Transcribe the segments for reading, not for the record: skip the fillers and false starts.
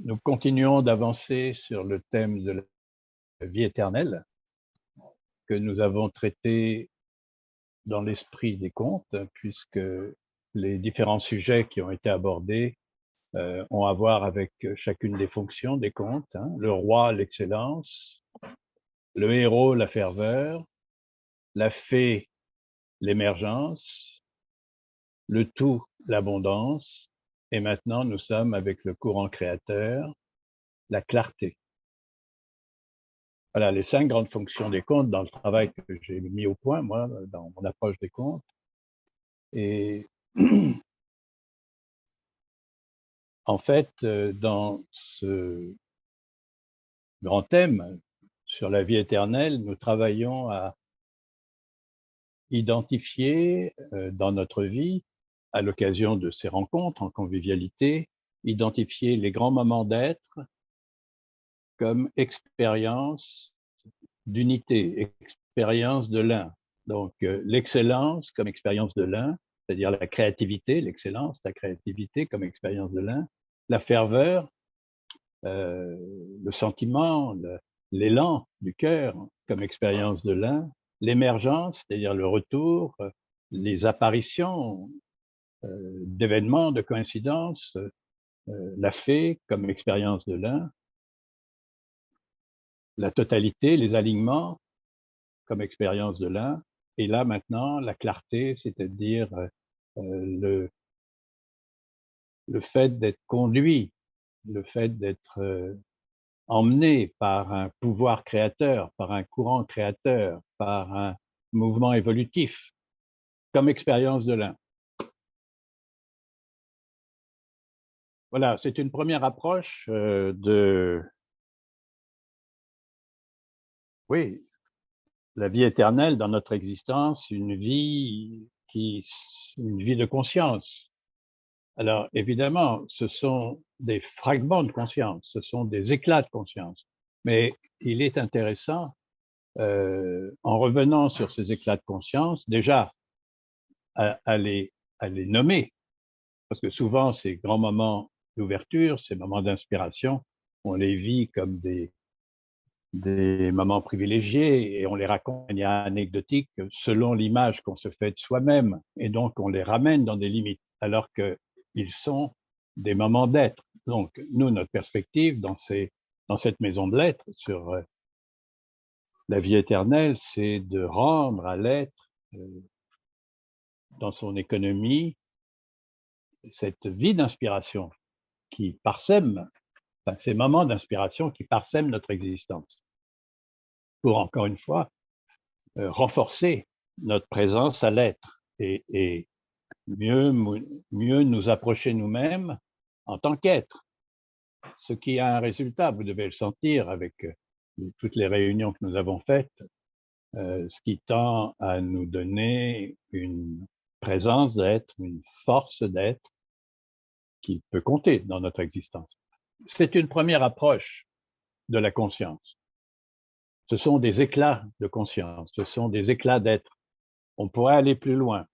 Nous continuons d'avancer sur le thème de la vie éternelle que nous avons traité dans l'esprit des contes, puisque les différents sujets qui ont été abordés ont à voir avec chacune des fonctions des contes, hein, le roi, l'excellence, le héros, la ferveur, la fée, l'émergence, le tout, l'abondance, et maintenant nous sommes avec le courant créateur, la clarté. Voilà les 5 grandes fonctions des contes dans le travail que j'ai mis au point, moi, dans mon approche des contes. Et en fait, dans ce grand thème sur la vie éternelle, nous travaillons à identifier dans notre vie, à l'occasion de ces rencontres en convivialité, identifier les grands moments d'être comme expérience d'unité, expérience de l'un. Donc, l'excellence comme expérience de l'un, c'est-à-dire la créativité, l'excellence, la créativité comme expérience de l'un, la ferveur, le sentiment, l'élan du cœur comme expérience de l'un, l'émergence, c'est-à-dire le retour, les apparitions d'événements, de coïncidences, la fée comme expérience de l'un, la totalité, les alignements comme expérience de l'un, et là maintenant la clarté, c'est-à-dire le fait d'être conduit, le fait d'être emmené par un pouvoir créateur, par un courant créateur, par un mouvement évolutif, comme expérience de l'un. Voilà, c'est une première approche de, oui, la vie éternelle dans notre existence, une vie de conscience. Alors, évidemment, ce sont des fragments de conscience, ce sont des éclats de conscience. Mais il est intéressant, en revenant sur ces éclats de conscience, déjà à les nommer, parce que souvent, ces grands moments d'ouverture, ces moments d'inspiration, on les vit comme des moments privilégiés et on les raconte de manière anecdotique selon l'image qu'on se fait de soi-même. Et donc, on les ramène dans des limites, alors qu'ils sont des moments d'être. Donc, nous, notre perspective dans cette maison de l'être sur la vie éternelle, c'est de rendre à l'être, dans son économie, cette vie d'inspiration qui parsème, enfin, ces moments d'inspiration qui parsèment notre existence. Pour, encore une fois, renforcer notre présence à l'être et mieux nous approcher nous-mêmes en tant qu'être. Ce qui a un résultat, vous devez le sentir avec toutes les réunions que nous avons faites, ce qui tend à nous donner une présence d'être, une force d'être qui peut compter dans notre existence. C'est une première approche de la conscience. Ce sont des éclats de conscience, ce sont des éclats d'être. On pourrait aller plus loin.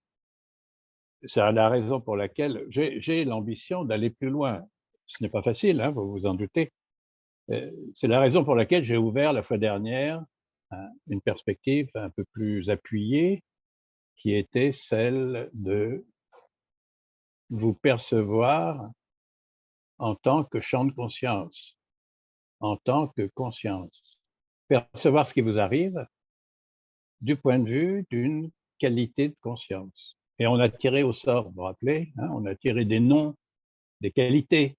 C'est la raison pour laquelle j'ai l'ambition d'aller plus loin. Ce n'est pas facile, hein, vous vous en doutez. C'est la raison pour laquelle j'ai ouvert la fois dernière une perspective un peu plus appuyée, qui était celle de vous percevoir en tant que champ de conscience, en tant que conscience. Percevoir ce qui vous arrive du point de vue d'une qualité de conscience. Et on a tiré au sort, vous vous rappelez, hein, on a tiré des noms, des qualités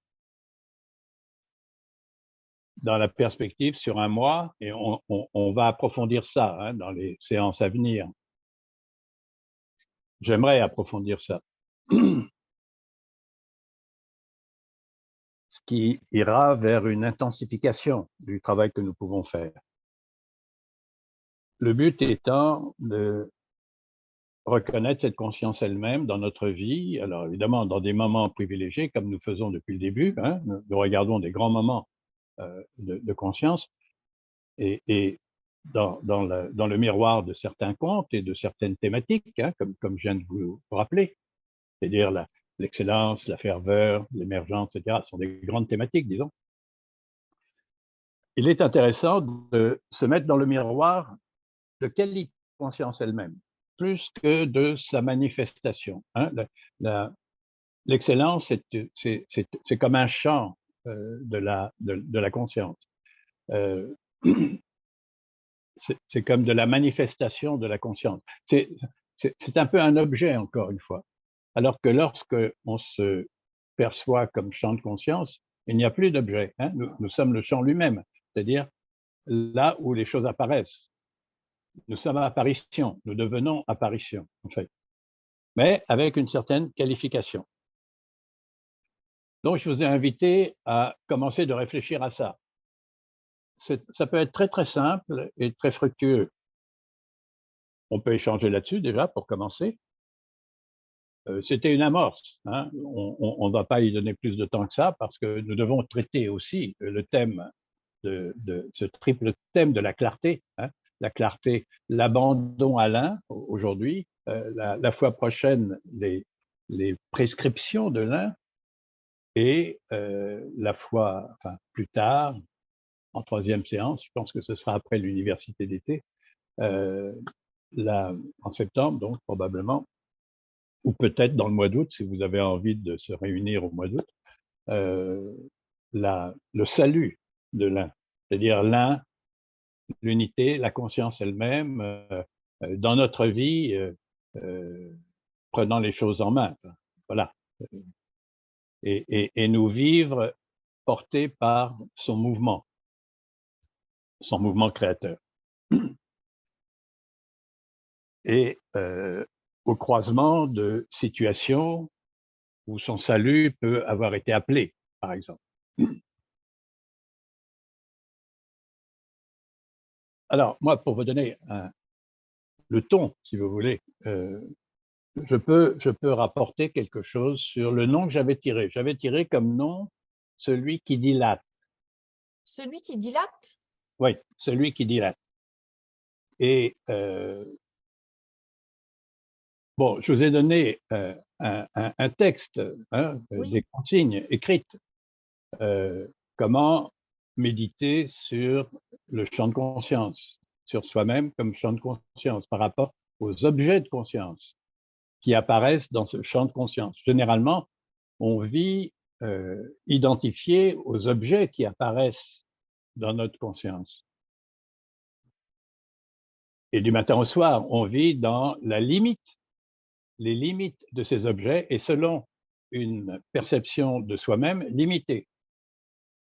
dans la perspective sur un mois, et on va approfondir ça hein, dans les séances à venir. J'aimerais approfondir ça. Ce qui ira vers une intensification du travail que nous pouvons faire. Le but étant de reconnaître cette conscience elle-même dans notre vie, alors évidemment dans des moments privilégiés, comme nous faisons depuis le début, hein, nous regardons des grands moments de conscience, et dans le miroir de certains contes et de certaines thématiques, hein, comme je viens de vous rappeler, c'est-à-dire l'excellence, la ferveur, l'émergence, etc., sont des grandes thématiques, disons. il est intéressant de se mettre dans le miroir de quelle conscience elle-même, plus que de sa manifestation. Hein. L'excellence, c'est comme un champ de la conscience. C'est comme de la manifestation de la conscience. C'est un peu un objet, encore une fois. Alors que lorsque on se perçoit comme champ de conscience, il n'y a plus d'objet. Hein. Nous sommes le champ lui-même, c'est-à-dire là où les choses apparaissent. Nous sommes apparition, nous devenons apparition, en fait, mais avec une certaine qualification. Donc, je vous ai invité à commencer de réfléchir à ça. Ça peut être très, très simple et très fructueux. On peut échanger là-dessus déjà pour commencer. C'était une amorce. Hein. On ne va pas y donner plus de temps que ça parce que nous devons traiter aussi le thème de ce triple thème de la clarté. Hein. La clarté, l'abandon à l'un aujourd'hui, la fois prochaine, les prescriptions de l'un et la fois, enfin, plus tard, en troisième séance, je pense que ce sera après l'université d'été, là, en septembre, donc probablement, ou peut-être dans le mois d'août, si vous avez envie de se réunir au mois d'août, le salut de l'un, c'est-à-dire l'un, l'unité, la conscience elle-même, dans notre vie, prenant les choses en main. Voilà. Et nous vivre portés par son mouvement créateur. Et au croisement de situations où son salut peut avoir été appelé, par exemple. Alors, moi, pour vous donner le ton, si vous voulez, je peux rapporter quelque chose sur le nom que j'avais tiré. J'avais tiré comme nom celui qui dilate. Celui qui dilate? Oui, celui qui dilate. Et bon, je vous ai donné un texte, hein, Oui. des consignes écrites. Comment méditer sur le champ de conscience, sur soi-même comme champ de conscience par rapport aux objets de conscience qui apparaissent dans ce champ de conscience. Généralement, on vit identifié aux objets qui apparaissent dans notre conscience. Et du matin au soir, on vit dans la limite, les limites de ces objets et selon une perception de soi-même limitée.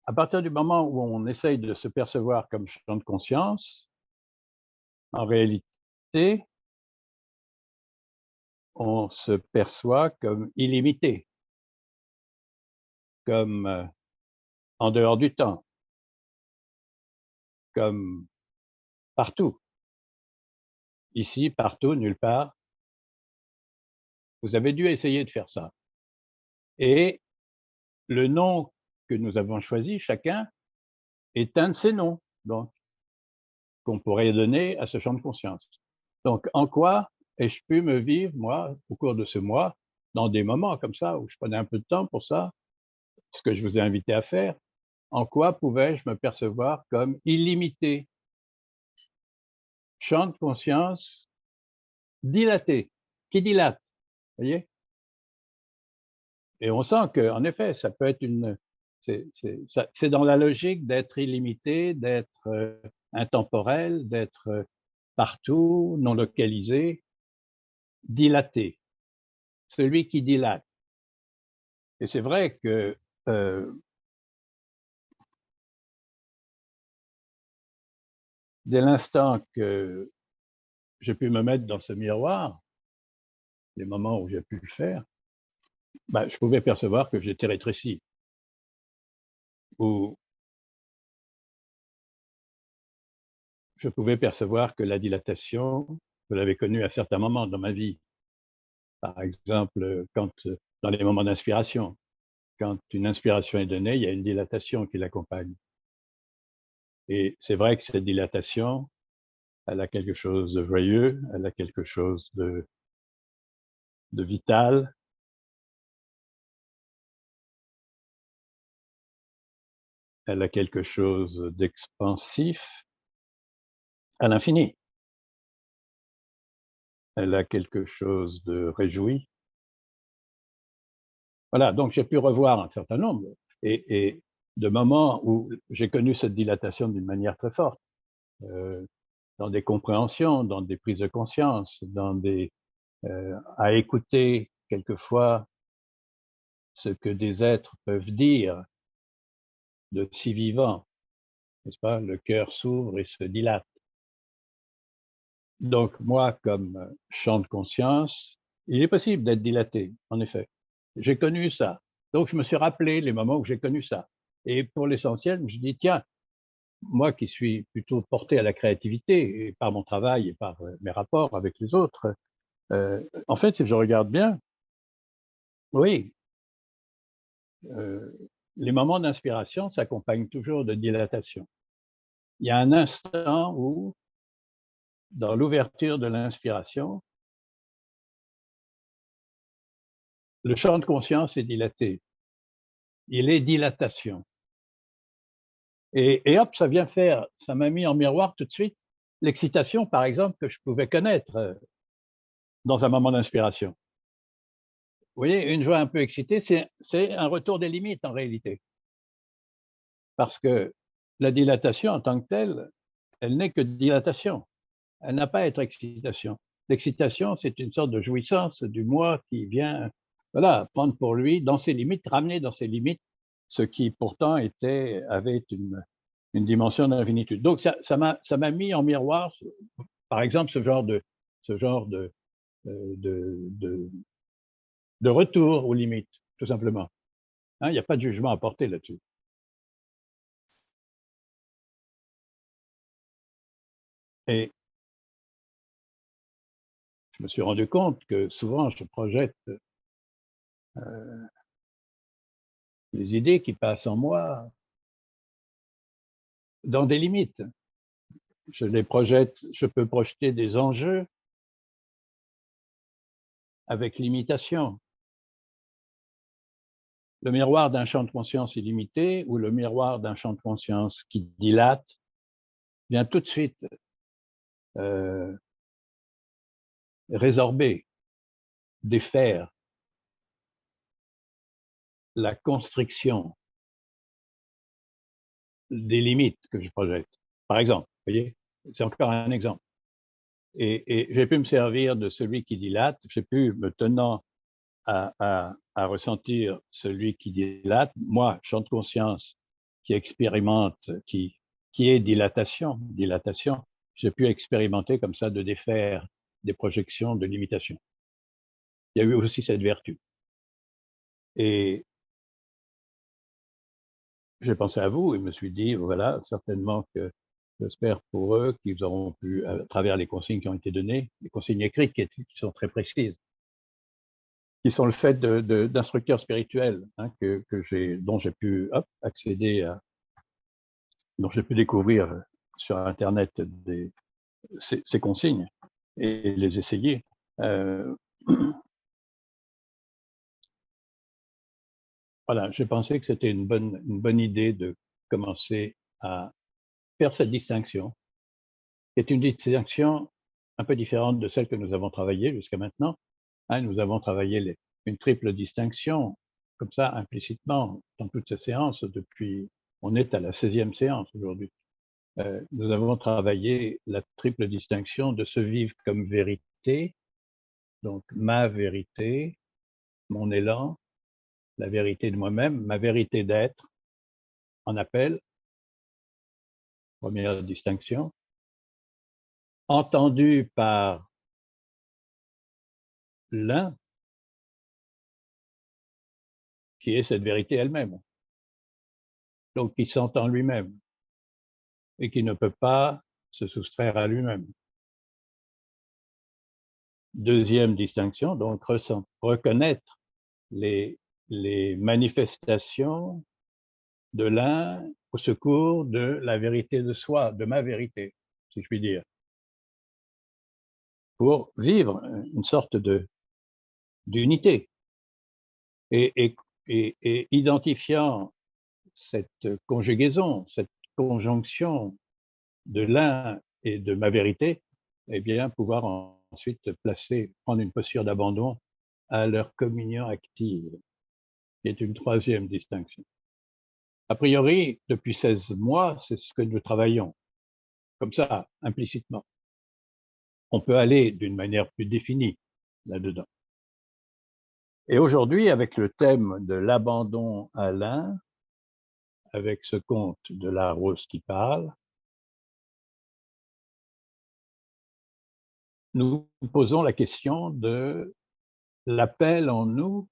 À partir du moment où on essaye de se percevoir comme champ de conscience, en réalité, on se perçoit comme illimité, comme en dehors du temps, comme partout, ici, partout, nulle part. Vous avez dû essayer de faire ça. Et le nom que nous avons choisi, chacun, est un de ces noms, donc, qu'on pourrait donner à ce champ de conscience. Donc, en quoi ai-je pu me vivre, moi, au cours de ce mois, dans des moments comme ça, où je prenais un peu de temps pour ça, ce que je vous ai invité à faire, en quoi pouvais-je me percevoir comme illimité? Champ de conscience dilaté, qui dilate, voyez? Et on sent qu'en effet, ça peut être c'est dans la logique d'être illimité, d'être intemporel, d'être partout, non localisé, dilaté, celui qui dilate. Et c'est vrai que dès l'instant que j'ai pu me mettre dans ce miroir, les moments où j'ai pu le faire, bah, je pouvais percevoir que j'étais rétréci. Ou je pouvais percevoir que la dilatation, je l'avais connue à certains moments dans ma vie. Par exemple, dans les moments d'inspiration, quand une inspiration est donnée, il y a une dilatation qui l'accompagne. Et c'est vrai que cette dilatation, elle a quelque chose de joyeux, elle a quelque chose de vital. elle a quelque chose d'expansif à l'infini. Elle a quelque chose de réjoui. Voilà, donc j'ai pu revoir un certain nombre et de moments où j'ai connu cette dilatation d'une manière très forte, dans des compréhensions, dans des prises de conscience, à écouter quelquefois ce que des êtres peuvent dire de si vivant, n'est-ce pas? Le cœur s'ouvre et se dilate. Donc moi, comme champ de conscience, il est possible d'être dilaté, en effet. J'ai connu ça. Donc je me suis rappelé les moments où j'ai connu ça. Et pour l'essentiel, je dis, tiens, moi qui suis plutôt porté à la créativité, et par mon travail et par mes rapports avec les autres, en fait, si je regarde bien, oui, les moments d'inspiration s'accompagnent toujours de dilatation. Il y a un instant où, dans l'ouverture de l'inspiration, le champ de conscience est dilaté. Il est dilatation. Et hop, ça m'a mis en miroir tout de suite l'excitation, par exemple, que je pouvais connaître dans un moment d'inspiration. Vous voyez, une joie un peu excitée, c'est un retour des limites en réalité. Parce que la dilatation en tant que telle, elle n'est que dilatation. Elle n'a pas à être excitation. L'excitation, c'est une sorte de jouissance du moi qui vient, voilà, prendre pour lui, dans ses limites, ramener dans ses limites ce qui pourtant avait une dimension d'infinitude. Donc ça m'a mis en miroir, par exemple, ce genre de, de retour aux limites, tout simplement. Hein, il n'y a pas de jugement à porter là-dessus. Et je me suis rendu compte que souvent je projette les idées qui passent en moi dans des limites. Je les projette, je peux projeter des enjeux avec limitation. Le miroir d'un champ de conscience illimité ou le miroir d'un champ de conscience qui dilate vient tout de suite résorber, défaire la constriction des limites que je projette. Par exemple, vous voyez, c'est encore un exemple. Et j'ai pu me servir de celui qui dilate, j'ai pu, me tenant à ressentir celui qui dilate, moi, champ de conscience qui expérimente, qui est dilatation, j'ai pu expérimenter comme ça de défaire des projections de limitation. Il y a eu aussi cette vertu. Et j'ai pensé à vous et me suis dit, voilà, certainement que j'espère pour eux qu'ils auront pu, à travers les consignes qui ont été données, les consignes écrites qui sont très précises, qui sont le fait d'instructeurs spirituels, hein, dont j'ai pu accéder dont j'ai pu découvrir sur Internet ces consignes et les essayer. Voilà, j'ai pensé que c'était une bonne idée de commencer à faire cette distinction, qui est une distinction un peu différente de celle que nous avons travaillée jusqu'à maintenant. Hein, nous avons travaillé une triple distinction, comme ça, implicitement, dans toutes ces séances, on est à la 16e séance aujourd'hui. Nous avons travaillé la triple distinction de se vivre comme vérité, donc ma vérité, mon élan, la vérité de moi-même, ma vérité d'être, en appel, première distinction, entendu par l'un qui est cette vérité elle-même, donc qui s'entend lui-même et qui ne peut pas se soustraire à lui-même. Deuxième distinction, donc reconnaître les manifestations de l'un au secours de la vérité de soi, de ma vérité, si je puis dire, pour vivre une sorte d'unité et identifiant cette conjugaison, cette conjonction de l'un et de ma vérité, eh bien, pouvoir ensuite prendre une posture d'abandon à leur communion active, qui est une troisième distinction. A priori, depuis 16 mois, c'est ce que nous travaillons, comme ça, implicitement. On peut aller d'une manière plus définie là-dedans. Et aujourd'hui, avec le thème de l'abandon à l'un, avec ce conte de la rose qui parle, nous posons la question de l'appel en nous,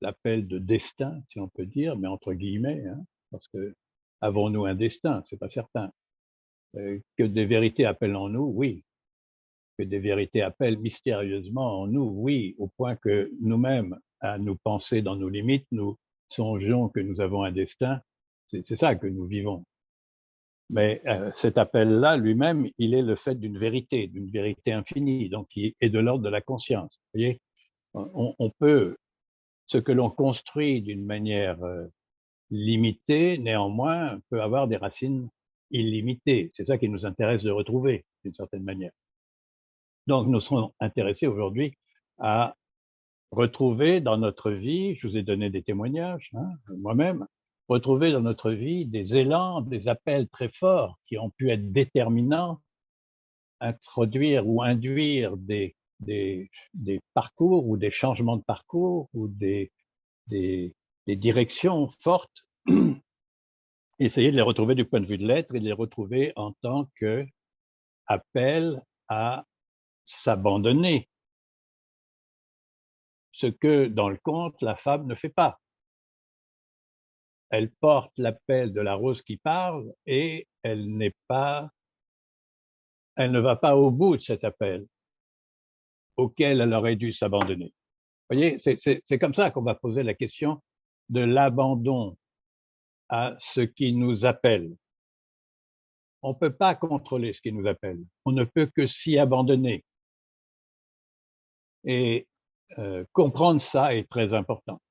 l'appel de destin, si on peut dire, mais entre guillemets, hein, parce que avons-nous un destin? C'est pas certain. Que des vérités appellent en nous, oui. Que des vérités appellent mystérieusement en nous, oui, au point que nous-mêmes, à nous penser dans nos limites, nous songeons que nous avons un destin. C'est ça que nous vivons. Mais cet appel-là, lui-même, il est le fait d'une vérité infinie, donc qui est de l'ordre de la conscience. Vous voyez, on peut, ce que l'on construit d'une manière limitée, néanmoins, peut avoir des racines illimitées. C'est ça qui nous intéresse de retrouver, d'une certaine manière. Donc, nous serons intéressés aujourd'hui à retrouver dans notre vie, je vous ai donné des témoignages, hein, moi-même, retrouver dans notre vie des élans, des appels très forts qui ont pu être déterminants, introduire ou induire des parcours ou des changements de parcours ou des directions fortes, essayer de les retrouver du point de vue de l'être et de les retrouver en tant qu'appel à s'abandonner. Ce que, dans le conte, la femme ne fait pas. Elle porte l'appel de la rose qui parle et elle ne va pas au bout de cet appel auquel elle aurait dû s'abandonner. Vous voyez, c'est comme ça qu'on va poser la question de l'abandon à ce qui nous appelle. On ne peut pas contrôler ce qui nous appelle. On ne peut que s'y abandonner. Et comprendre ça est très important.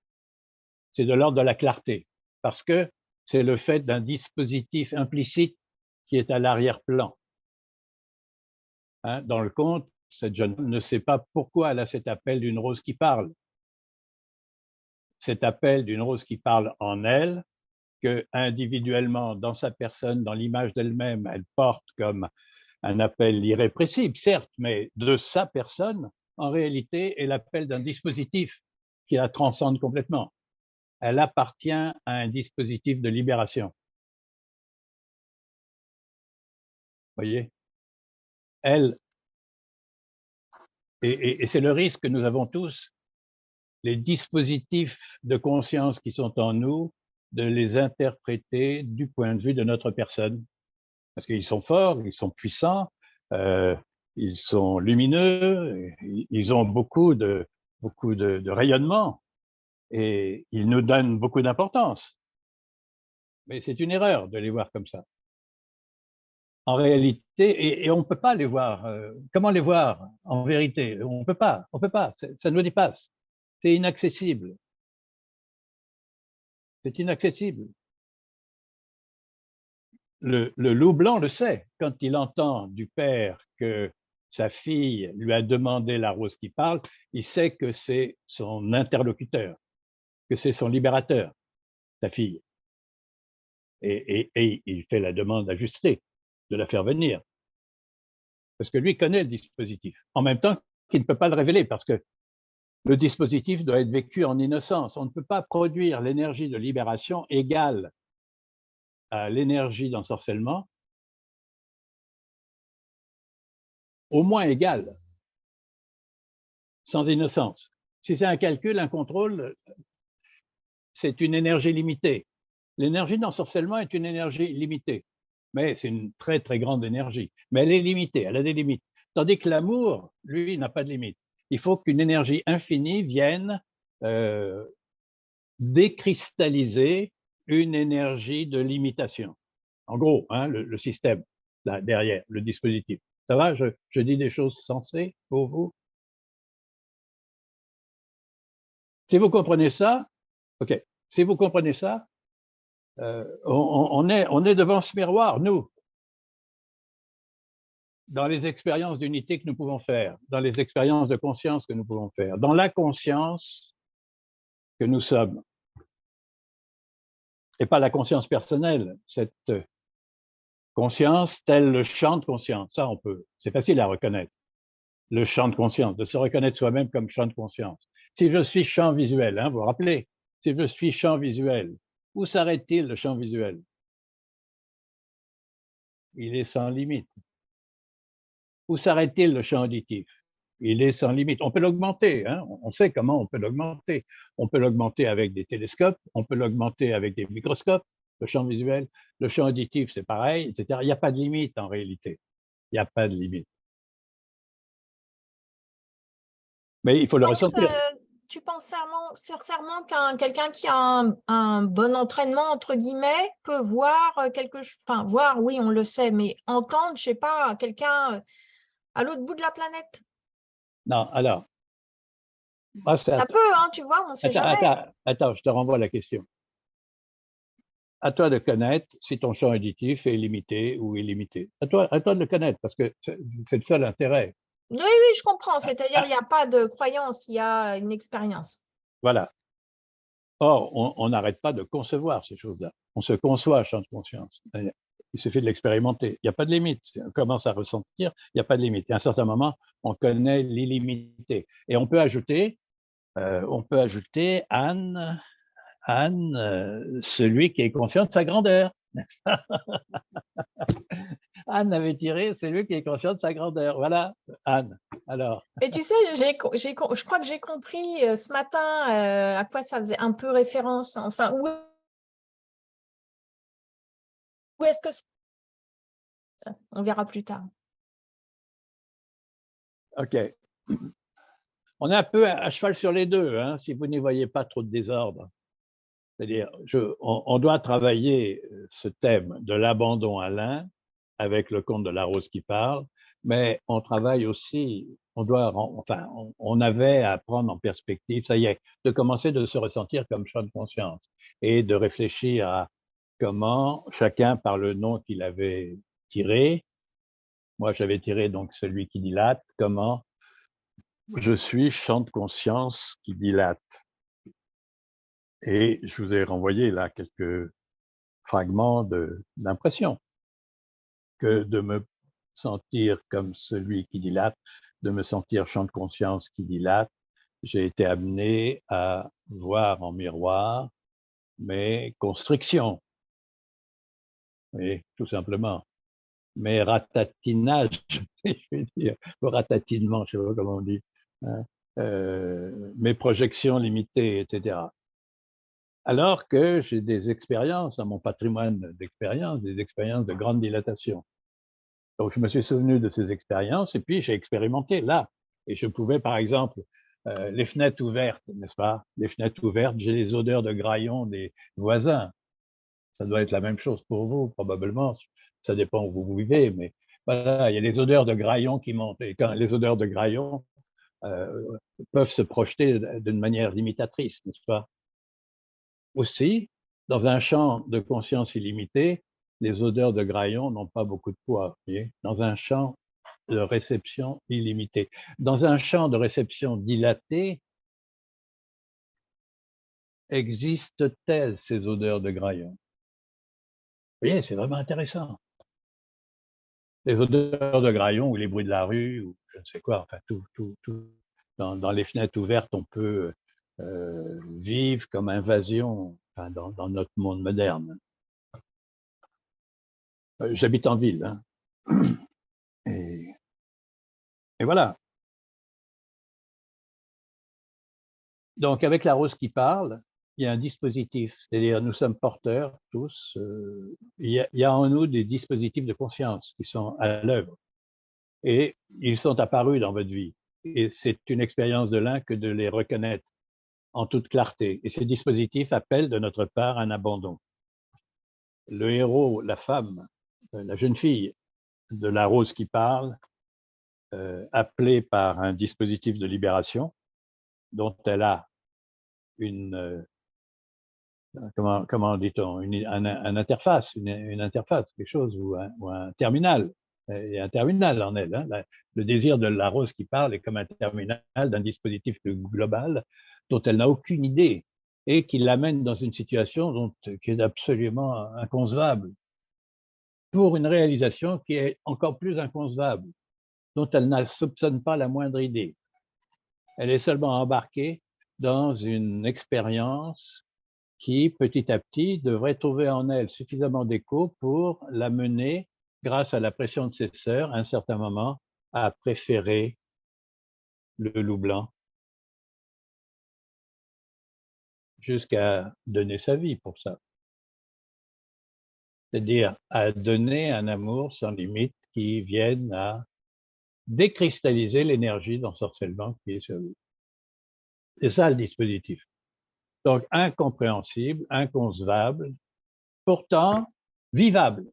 C'est de l'ordre de la clarté, parce que c'est le fait d'un dispositif implicite qui est à l'arrière-plan. Hein, dans le conte, cette jeune femme ne sait pas pourquoi elle a cet appel d'une rose qui parle. Cet appel d'une rose qui parle en elle, que individuellement, dans sa personne, dans l'image d'elle-même, elle porte comme un appel irrépressible, certes, mais de sa personne, en réalité, est l'appel d'un dispositif qui la transcende complètement. Elle appartient à un dispositif de libération. Vous voyez? Elle, et c'est le risque que nous avons tous, les dispositifs de conscience qui sont en nous, de les interpréter du point de vue de notre personne. Parce qu'ils sont forts, ils sont puissants, ils sont lumineux, ils ont beaucoup de rayonnement et ils nous donnent beaucoup d'importance. Mais c'est une erreur de les voir comme ça. En réalité, et on ne peut pas les voir. Comment les voir en vérité? On ne peut pas, ça nous dépasse. C'est inaccessible. C'est inaccessible. Le loup blanc le sait. Quand il entend du père que sa fille lui a demandé la rose qui parle, il sait que c'est son interlocuteur, que c'est son libérateur, sa fille. Et il fait la demande ajustée de la faire venir. Parce que lui connaît le dispositif. En même temps qu'il ne peut pas le révéler parce que le dispositif doit être vécu en innocence. On ne peut pas produire l'énergie de libération égale à l'énergie d'ensorcellement, au moins égale, sans innocence. Si c'est un calcul, un contrôle, c'est une énergie limitée. L'énergie d'ensorcellement est une énergie limitée, mais c'est une très très grande énergie. Mais elle est limitée, elle a des limites. Tandis que l'amour, lui, n'a pas de limite. Il faut qu'une énergie infinie vienne décristalliser une énergie de limitation. En gros, hein, le système, là, derrière, le dispositif. Ça va, je dis des choses sensées pour vous? Si vous comprenez ça, OK. Si vous comprenez ça, On est devant ce miroir, nous, dans les expériences d'unité que nous pouvons faire, dans les expériences de conscience que nous pouvons faire, dans la conscience que nous sommes, et pas la conscience personnelle, cette conscience telle le champ de conscience. Ça, c'est facile à reconnaître, le champ de conscience, de se reconnaître soi-même comme champ de conscience. Si je suis champ visuel, hein, vous vous rappelez, si je suis champ visuel, où s'arrête-t-il le champ visuel? Il est sans limite. Où s'arrête-t-il le champ auditif? Il est sans limite. On peut l'augmenter, hein? On sait comment on peut l'augmenter. On peut l'augmenter avec des télescopes, on peut l'augmenter avec des microscopes, le champ visuel. Le champ auditif, c'est pareil, etc. Il n'y a pas de limite en réalité. Il n'y a pas de limite. Mais il faut le ressentir. Tu penses sincèrement quelqu'un qui a un bon entraînement, entre guillemets, peut voir quelque chose, enfin, voir, oui, on le sait, mais entendre, je sais pas, quelqu'un à l'autre bout de la planète? Non, alors, moi, Un peu, hein, tu vois, on ne sait jamais. attends, je te renvoie à la question. À toi de connaître si ton champ auditif est limité ou illimité. À toi de le connaître, parce que c'est le seul intérêt. Oui, oui, je comprends. C'est-à-dire, il n'y a pas de croyance, il y a une expérience. Voilà. Or, on n'arrête pas de concevoir ces choses-là. On se conçoit à champ de conscience. Il suffit de l'expérimenter. Il n'y a pas de limite. On commence à ressentir, il n'y a pas de limite. Et à un certain moment, on connaît l'illimité. Et on peut ajouter Anne, celui qui est conscient de sa grandeur. Anne avait tiré, c'est lui qui est conscient de sa grandeur. Voilà, Anne. Alors. Et tu sais, je crois que j'ai compris ce matin à quoi ça faisait un peu référence. Enfin, où est-ce que c'est? On verra plus tard. OK. On est un peu à cheval sur les deux, hein, si vous n'y voyez pas trop de désordre. C'est-à-dire, on doit travailler ce thème de l'abandon à l'un avec le conte de la rose qui parle, mais on travaille aussi, on avait à prendre en perspective, ça y est, de commencer de se ressentir comme champ de conscience et de réfléchir à comment chacun, par le nom qu'il avait tiré, moi j'avais tiré donc celui qui dilate, comment je suis champ de conscience qui dilate. Et je vous ai renvoyé là quelques fragments d'impression que de me sentir comme celui qui dilate, de me sentir champ de conscience qui dilate. J'ai été amené à voir en miroir mes constrictions, et tout simplement, mes ratatinages, je veux dire, ou ratatinement, je ne sais pas comment on dit, hein, mes projections limitées, etc. Alors que j'ai des expériences dans mon patrimoine d'expériences, des expériences de grande dilatation. Donc, je me suis souvenu de ces expériences et puis j'ai expérimenté là. Et je pouvais, par exemple, les fenêtres ouvertes, n'est-ce pas? Les fenêtres ouvertes, j'ai les odeurs de graillons des voisins. Ça doit être la même chose pour vous, probablement. Ça dépend où vous vivez, mais voilà, il y a les odeurs de graillons qui montent. Et quand les odeurs de graillons peuvent se projeter d'une manière limitatrice, n'est-ce pas? Aussi, dans un champ de conscience illimité, les odeurs de graillons n'ont pas beaucoup de poids. Voyez, dans un champ de réception illimité. Dans un champ de réception dilaté, existent-elles ces odeurs de graillons? Vous voyez, c'est vraiment intéressant. Les odeurs de graillons ou les bruits de la rue ou je ne sais quoi, enfin tout. Dans les fenêtres ouvertes, on peut vivre comme invasion enfin, dans notre monde moderne. J'habite en ville, hein. Et voilà. Donc, avec la rose qui parle, il y a un dispositif, c'est-à-dire nous sommes porteurs tous, il y a en nous des dispositifs de conscience qui sont à l'œuvre et ils sont apparus dans votre vie. Et c'est une expérience de l'un que de les reconnaître en toute clarté. Et ces dispositifs appellent de notre part un abandon. Le héros, la femme, la jeune fille de la rose qui parle, appelée par un dispositif de libération dont elle a une comment dit-on, un interface, une interface, quelque chose, ou un terminal. Il y a un terminal en elle. Hein. Le désir de la rose qui parle est comme un terminal d'un dispositif global dont elle n'a aucune idée et qui l'amène dans une situation qui est absolument inconcevable pour une réalisation qui est encore plus inconcevable, dont elle ne soupçonne pas la moindre idée. Elle est seulement embarquée dans une expérience qui, petit à petit, devrait trouver en elle suffisamment d'écho pour la mener, grâce à la pression de ses sœurs, à un certain moment, à préférer le loup blanc, jusqu'à donner sa vie pour ça. C'est-à-dire à donner un amour sans limite qui vienne à décristalliser l'énergie d'ensorcellement qui est sur lui. C'est ça le dispositif. Donc incompréhensible, inconcevable, pourtant vivable.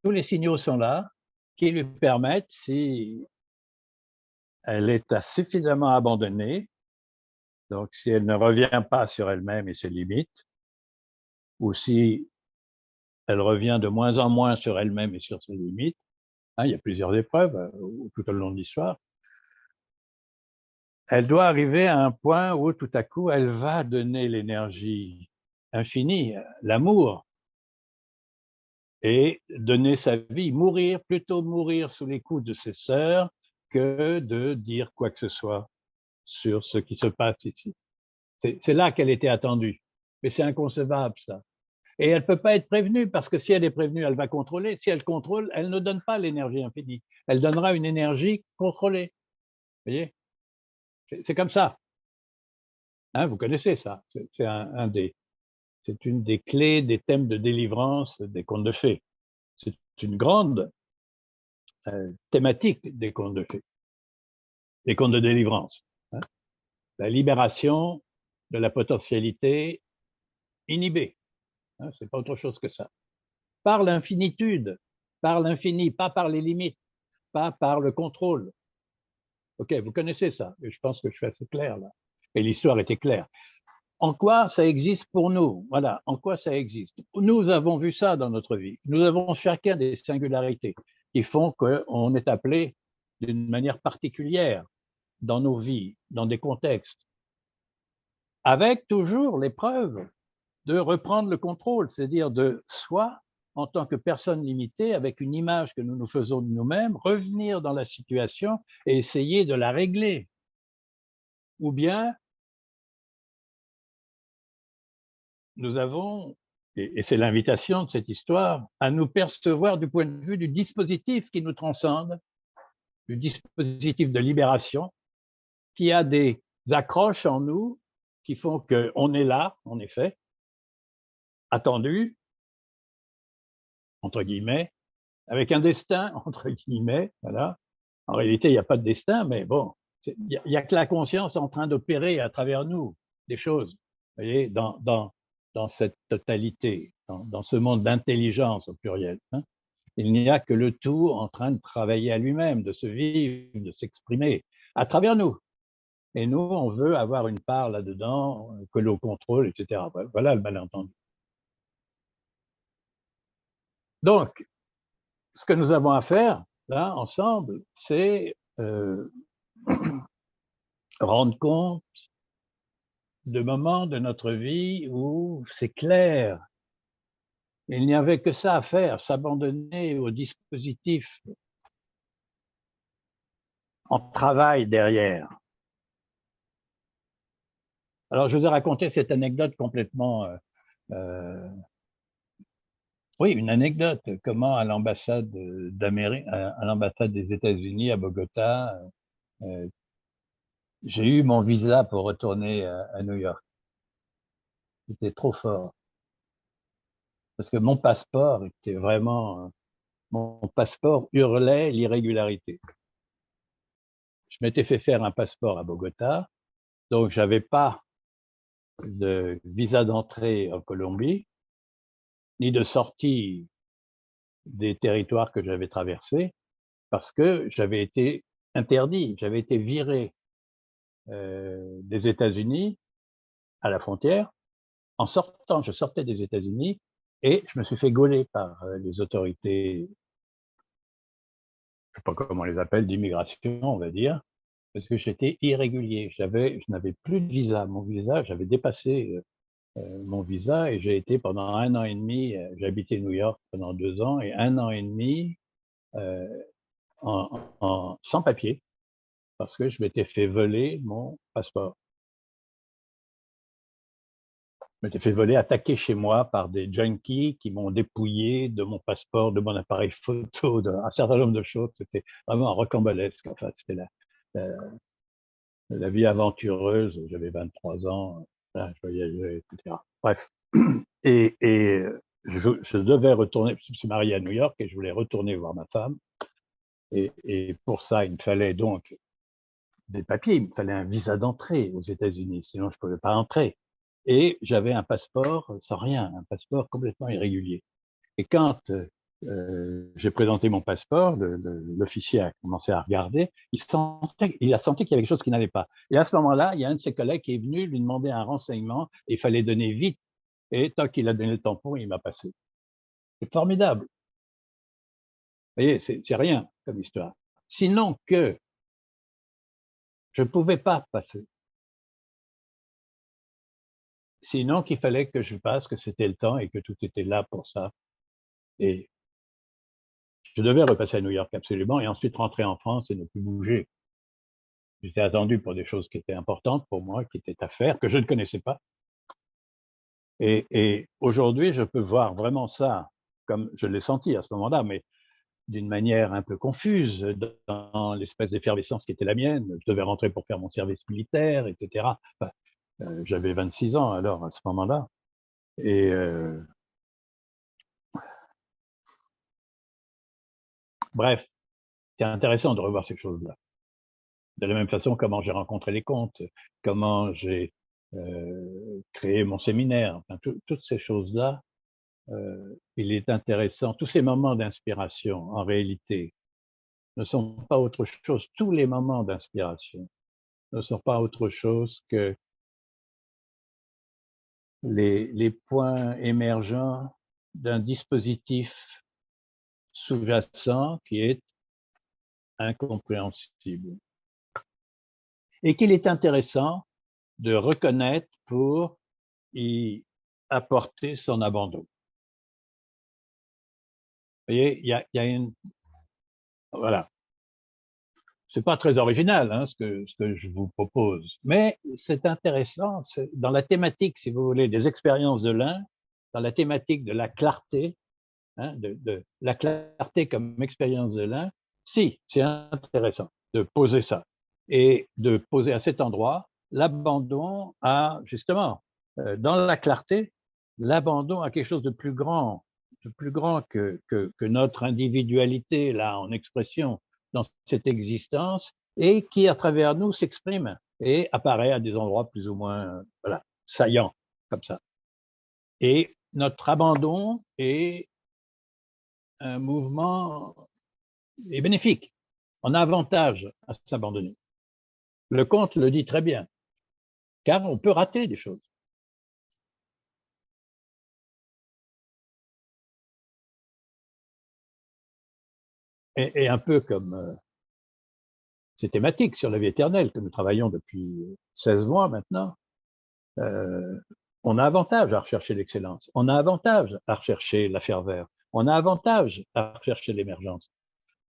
Tous les signaux sont là qui lui permettent, si elle est suffisamment abandonnée, donc si elle ne revient pas sur elle-même et ses limites, ou si elle revient de moins en moins sur elle-même et sur ses limites, hein, il y a plusieurs épreuves tout au long de l'histoire, elle doit arriver à un point où tout à coup elle va donner l'énergie infinie, l'amour, et donner sa vie, plutôt mourir sous les coups de ses sœurs que de dire quoi que ce soit sur ce qui se passe ici. C'est là qu'elle était attendue. Mais c'est inconcevable, ça. Et elle ne peut pas être prévenue, parce que si elle est prévenue, elle va contrôler. Si elle contrôle, elle ne donne pas l'énergie infinie. Elle donnera une énergie contrôlée. Vous voyez? C'est comme ça. Hein, vous connaissez ça. C'est une des clés des thèmes de délivrance des contes de fées. C'est une grande thématique des contes de fées, des contes de délivrance. Hein. La libération de la potentialité inhibée. Hein, c'est pas autre chose que ça. Par l'infinitude, par l'infini, pas par les limites, pas par le contrôle. Ok, vous connaissez ça, et je pense que je suis assez clair là. Et l'histoire était claire. En quoi ça existe pour nous? Voilà, en quoi ça existe? Nous avons vu ça dans notre vie. Nous avons chacun des singularités qui font qu'on est appelé d'une manière particulière dans nos vies, dans des contextes, avec toujours l'épreuve de reprendre le contrôle, c'est-à-dire de soi, en tant que personne limitée, avec une image que nous nous faisons de nous-mêmes, revenir dans la situation et essayer de la régler. Ou bien, nous avons, et c'est l'invitation de cette histoire, à nous percevoir du point de vue du dispositif qui nous transcende, du dispositif de libération, qui a des accroches en nous qui font qu'on est là, en effet, attendu, entre guillemets, avec un destin, entre guillemets, voilà. En réalité, il n'y a pas de destin, mais bon, il n'y a que la conscience en train d'opérer à travers nous des choses, vous voyez, dans cette totalité, dans ce monde d'intelligence au pluriel. Hein. Il n'y a que le tout en train de travailler à lui-même, de se vivre, de s'exprimer à travers nous. Et nous, on veut avoir une part là-dedans, que l'on contrôle, etc. Voilà le malentendu. Donc, ce que nous avons à faire, là, ensemble, c'est rendre compte de moments de notre vie où c'est clair. Il n'y avait que ça à faire, s'abandonner au dispositif en travail derrière. Alors, je vous ai raconté cette anecdote complètement... oui, une anecdote. Comment à l'ambassade à l'ambassade des États-Unis à Bogota, j'ai eu mon visa pour retourner à New York. C'était trop fort. Parce que mon passeport était vraiment... Mon passeport hurlait l'irrégularité. Je m'étais fait faire un passeport à Bogota, donc j'avais pas de visa d'entrée en Colombie, ni de sortie des territoires que j'avais traversés, parce que j'avais été interdit, j'avais été viré des États-Unis à la frontière. En sortant, je sortais des États-Unis et je me suis fait gauler par les autorités, je ne sais pas comment on les appelle, d'immigration, on va dire, parce que j'étais irrégulier. Je n'avais plus de visa. Mon visa, j'avais dépassé mon visa et j'ai été pendant 1 an et demi, j'ai habité New York pendant 2 ans et 1 an et demi euh, sans papier parce que je m'étais fait voler mon passeport. Je m'étais fait voler, attaquer chez moi par des junkies qui m'ont dépouillé de mon passeport, de mon appareil photo, d'un certain nombre de choses. C'était vraiment un rocambolesque. Enfin, c'était la vie aventureuse. J'avais 23 ans, je voyageais, etc. Bref. Et je devais retourner, je suis marié à New York et je voulais retourner voir ma femme. Et pour ça, il me fallait donc des papiers, il me fallait un visa d'entrée aux États-Unis, sinon je ne pouvais pas entrer. Et j'avais un passeport sans rien, un passeport complètement irrégulier. Et quand j'ai présenté mon passeport, l'officier a commencé à regarder, il a senti qu'il y avait quelque chose qui n'allait pas. Et à ce moment-là, il y a un de ses collègues qui est venu lui demander un renseignement, et il fallait donner vite. Et tant qu'il a donné le tampon, il m'a passé. C'est formidable. Vous voyez, c'est rien comme histoire. Sinon que je ne pouvais pas passer. Sinon qu'il fallait que je passe, que c'était le temps et que tout était là pour ça. Et je devais repasser à New York absolument et ensuite rentrer en France et ne plus bouger. J'étais attendu pour des choses qui étaient importantes pour moi, qui étaient à faire, que je ne connaissais pas. Et aujourd'hui, je peux voir vraiment ça comme je l'ai senti à ce moment-là, mais d'une manière un peu confuse, dans l'espèce d'effervescence qui était la mienne. Je devais rentrer pour faire mon service militaire, etc. Enfin, j'avais 26 ans alors à ce moment-là. Et bref, c'est intéressant de revoir ces choses-là. De la même façon, comment j'ai rencontré les contes, comment j'ai créé mon séminaire, enfin, toutes ces choses-là, il est intéressant. Tous ces moments d'inspiration, en réalité, ne sont pas autre chose. Tous les moments d'inspiration ne sont pas autre chose que les points émergents d'un dispositif sous-jacent qui est incompréhensible et qu'il est intéressant de reconnaître pour y apporter son abandon. Vous voyez, il y a une... Voilà. C'est pas très original hein, ce que je vous propose, mais c'est intéressant. Dans la thématique, si vous voulez, des expériences de l'un, dans la thématique de la clarté, hein, de la clarté comme expérience de l'un, si, c'est intéressant de poser ça et de poser à cet endroit l'abandon à, justement, dans la clarté, l'abandon à quelque chose de plus grand que notre individualité, là, en expression dans cette existence, et qui, à travers nous, s'exprime et apparaît à des endroits plus ou moins, voilà, saillants, comme ça. Et notre abandon est un mouvement est bénéfique. On a avantage à s'abandonner. Le conte le dit très bien, car on peut rater des choses. Et un peu comme ces thématiques sur la vie éternelle que nous travaillons depuis 16 mois maintenant, on a avantage à rechercher l'excellence, on a avantage à rechercher la ferveur, on a avantage à rechercher l'émergence,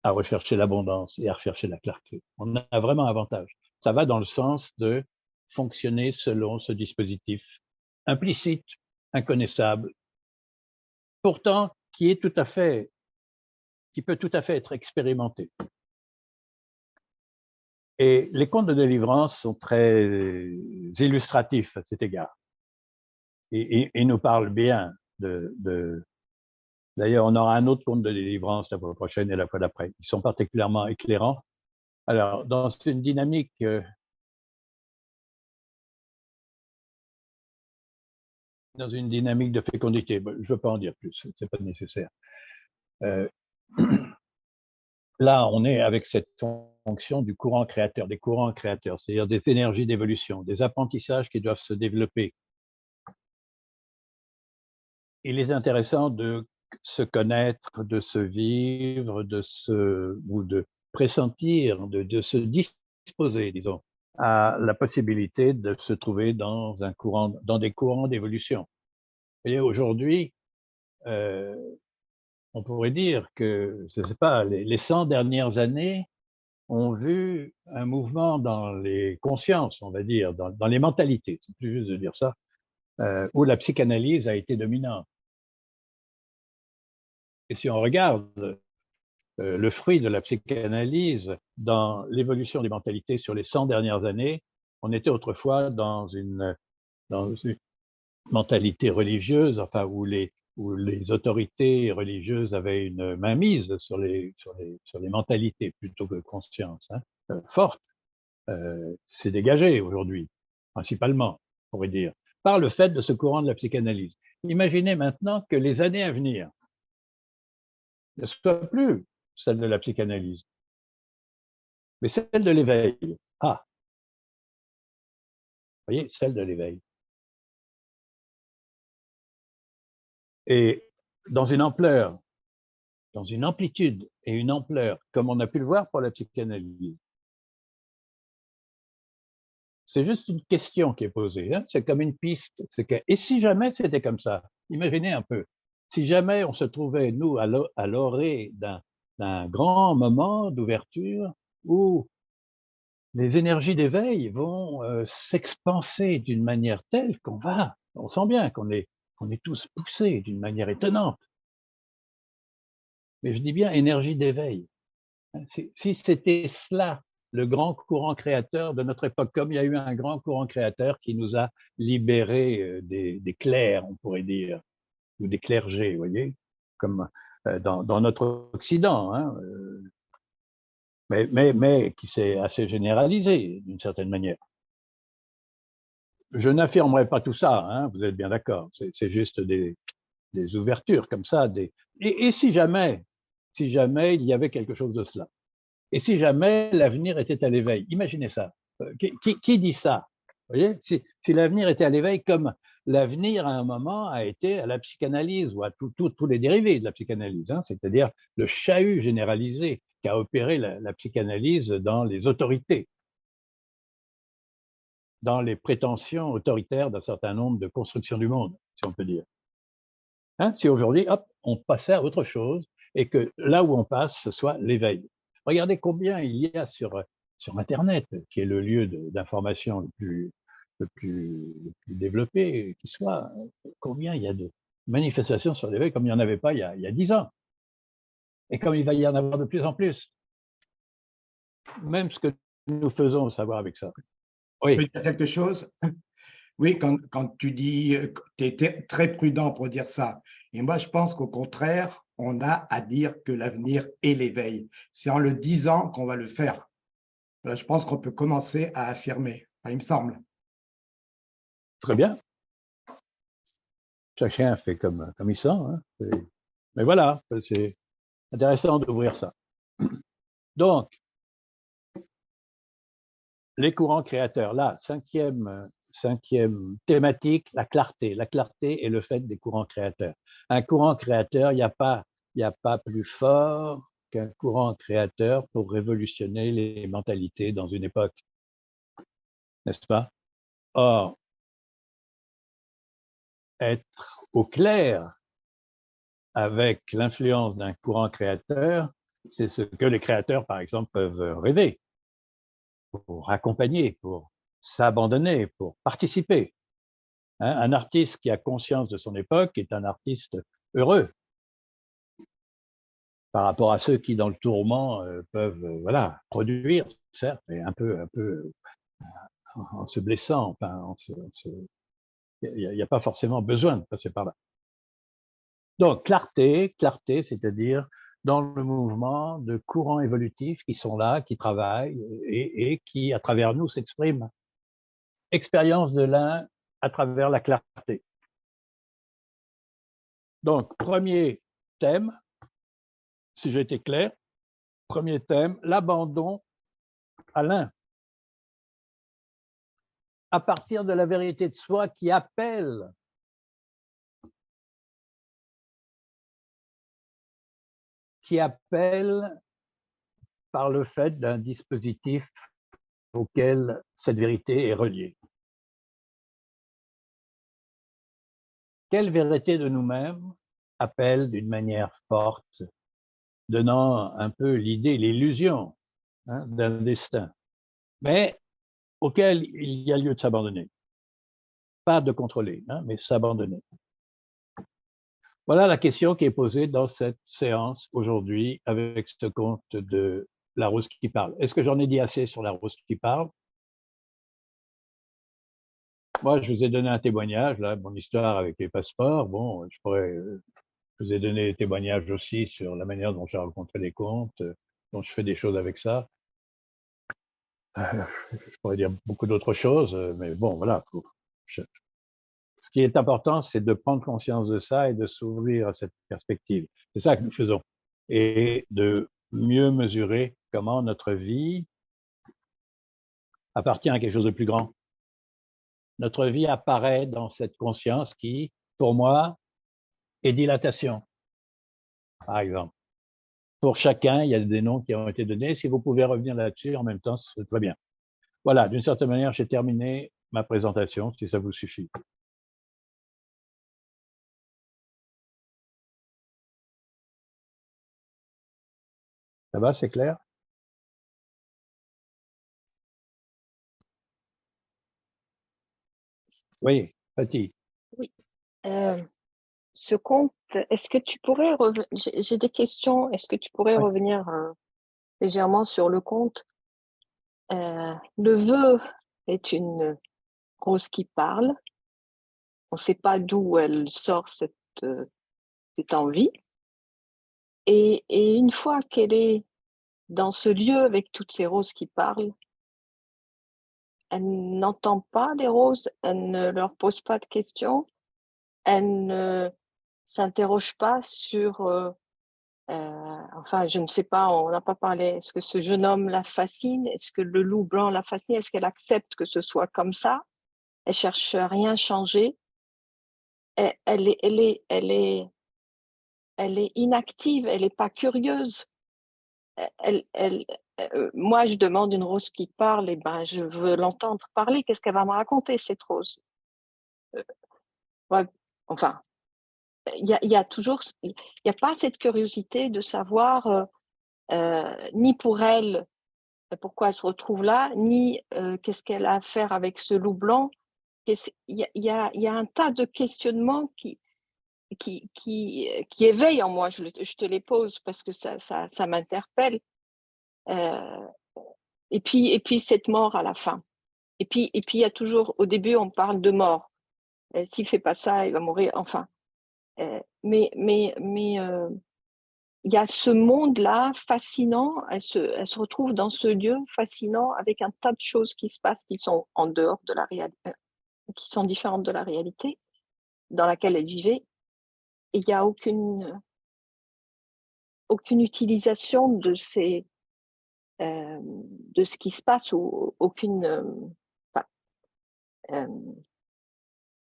à rechercher l'abondance et à rechercher la clarté. On a vraiment avantage. Ça va dans le sens de fonctionner selon ce dispositif implicite, inconnaissable, pourtant qui peut tout à fait être expérimenté. Et les contes de délivrance sont très illustratifs à cet égard. Et nous parlent bien de... D'ailleurs, on aura un autre conte de délivrance la fois prochaine et la fois d'après. Ils sont particulièrement éclairants. Alors, dans une dynamique de fécondité, je ne veux pas en dire plus, c'est pas nécessaire. Là, on est avec cette fonction du courant créateur, des courants créateurs, c'est-à-dire des énergies d'évolution, des apprentissages qui doivent se développer. Il est intéressant de se connaître, de se vivre, ou de pressentir, de se disposer, disons, à la possibilité de se trouver dans des courants d'évolution. Vous voyez, aujourd'hui, on pourrait dire que, je ne sais pas, les 100 dernières années ont vu un mouvement dans les consciences, on va dire, dans les mentalités, c'est plus juste de dire ça, où la psychanalyse a été dominante. Et si on regarde le fruit de la psychanalyse dans l'évolution des mentalités sur les 100 dernières années, on était autrefois dans une mentalité religieuse, enfin, où les autorités religieuses avaient une mainmise sur les mentalités plutôt que conscience, forte. C'est dégagé aujourd'hui, principalement, on pourrait dire, par le fait de ce courant de la psychanalyse. Imaginez maintenant que les années à venir ne soient plus celles de la psychanalyse, mais celles de l'éveil. Ah, vous voyez, celle de l'éveil. Et dans une ampleur, dans une amplitude et une ampleur, comme on a pu le voir pour la psychanalyse. C'est juste une question qui est posée, hein? C'est comme une piste. Et si jamais c'était comme ça, imaginez un peu, si jamais on se trouvait, nous, à l'orée d'un grand moment d'ouverture où les énergies d'éveil vont s'expanser d'une manière telle on sent bien qu'on est tous poussés d'une manière étonnante. Mais je dis bien énergie d'éveil. Si c'était cela, le grand courant créateur de notre époque, comme il y a eu un grand courant créateur qui nous a libérés des clercs, on pourrait dire, ou des clergés, vous voyez, comme dans notre Occident, hein, mais qui s'est assez généralisé d'une certaine manière. Je n'affirmerai pas tout ça, hein, vous êtes bien d'accord, c'est juste des ouvertures comme ça. Et si jamais il y avait quelque chose de cela, et si jamais l'avenir était à l'éveil, imaginez ça, qui dit ça? Vous voyez, si l'avenir était à l'éveil, comme l'avenir à un moment a été à la psychanalyse ou à tous les dérivés de la psychanalyse, hein, c'est-à-dire le chahut généralisé qu'a opéré la psychanalyse dans les autorités, dans les prétentions autoritaires d'un certain nombre de constructions du monde, si on peut dire. Hein, si aujourd'hui, hop, on passait à autre chose et que là où on passe, ce soit l'éveil. Regardez combien il y a sur Internet, qui est le lieu d'information le plus développé qui soit, combien il y a de manifestations sur l'éveil comme il n'y en avait pas il y a 10 ans. Et comme il va y en avoir de plus en plus. Même ce que nous faisons savoir avec ça. Oui. Je peux dire quelque chose? Oui, quand tu dis, tu étais très prudent pour dire ça. Et moi, je pense qu'au contraire, on a à dire que l'avenir est l'éveil. C'est en le disant qu'on va le faire. Là, je pense qu'on peut commencer à affirmer, il me semble. Très bien. Chacun fait comme il sent. Hein. Mais voilà, c'est intéressant d'ouvrir ça. Donc, les courants créateurs, là, cinquième thématique, la clarté. La clarté est le fait des courants créateurs. Un courant créateur, il n'y a pas plus fort qu'un courant créateur pour révolutionner les mentalités dans une époque. N'est-ce pas? Or, être au clair avec l'influence d'un courant créateur, c'est ce que les créateurs, par exemple, peuvent rêver pour accompagner, pour s'abandonner, pour participer. Hein, un artiste qui a conscience de son époque est un artiste heureux par rapport à ceux qui, dans le tourment, peuvent produire, certes, mais un peu en se blessant. Enfin, il n'y a pas forcément besoin de passer par là. Donc, clarté, c'est-à-dire dans le mouvement de courants évolutifs qui sont là, qui travaillent et qui, à travers nous, s'expriment. Expérience de l'un à travers la clarté. Donc, premier thème, si j'ai été clair, premier thème, l'abandon à l'un, à partir de la vérité de soi qui appelle par le fait d'un dispositif auquel cette vérité est reliée. Quelle vérité de nous-mêmes appelle d'une manière forte, donnant un peu l'idée, l'illusion d'un destin, mais auquel il y a lieu de s'abandonner. Pas de contrôler, mais s'abandonner. Voilà la question qui est posée dans cette séance aujourd'hui avec ce conte de La Rose qui parle. Est-ce que j'en ai dit assez sur La Rose qui parle? Moi, je vous ai donné un témoignage, là, mon histoire avec les passeports. Bon, je vous ai donné des témoignages aussi sur la manière dont j'ai rencontré les contes, dont je fais des choses avec ça. Je pourrais dire beaucoup d'autres choses, mais bon, voilà. Ce qui est important, c'est de prendre conscience de ça et de s'ouvrir à cette perspective. C'est ça que nous faisons. Et de mieux mesurer comment notre vie appartient à quelque chose de plus grand. Notre vie apparaît dans cette conscience qui, pour moi, est dilatation, par exemple. Pour chacun, il y a des noms qui ont été donnés. Si vous pouvez revenir là-dessus en même temps, c'est très bien. Voilà, d'une certaine manière, j'ai terminé ma présentation, si ça vous suffit. Ça va, c'est clair? Oui, Fatih. Oui. Ce conte, est-ce que tu pourrais revenir, j'ai des questions, est-ce que tu pourrais Ouais. revenir légèrement sur le conte? Le vœu est une rose qui parle. On ne sait pas d'où elle sort cette envie. Et une fois qu'elle est dans ce lieu avec toutes ces roses qui parlent, elle n'entend pas les roses, elle ne leur pose pas de questions, elle ne s'interroge pas sur, enfin, je ne sais pas, on n'a pas parlé, est-ce que ce jeune homme la fascine? Est-ce que le loup blanc la fascine? Est-ce qu'elle accepte que ce soit comme ça? Elle cherche à rien changer. Elle est inactive, elle n'est pas curieuse. Moi, je demande une rose qui parle, et ben, je veux l'entendre parler. Qu'est-ce qu'elle va me raconter, cette rose? Ouais, enfin, il y a toujours, il n'y a pas cette curiosité de savoir, ni pour elle, pourquoi elle se retrouve là, ni qu'est-ce qu'elle a à faire avec ce loup blanc. Il y a un tas de questionnements qui éveillent en moi. Je te les pose parce que ça m'interpelle. Et puis cette mort à la fin. Et puis il y a toujours, au début, on parle de mort. S'il ne fait pas ça, il va mourir. Enfin, mais il y a ce monde-là fascinant. Elle se retrouve dans ce lieu fascinant avec un tas de choses qui se passent qui sont en dehors de la réalité, qui sont différentes de la réalité dans laquelle elle vivait. Et il n'y a aucune utilisation de ce qui se passe, ou aucune.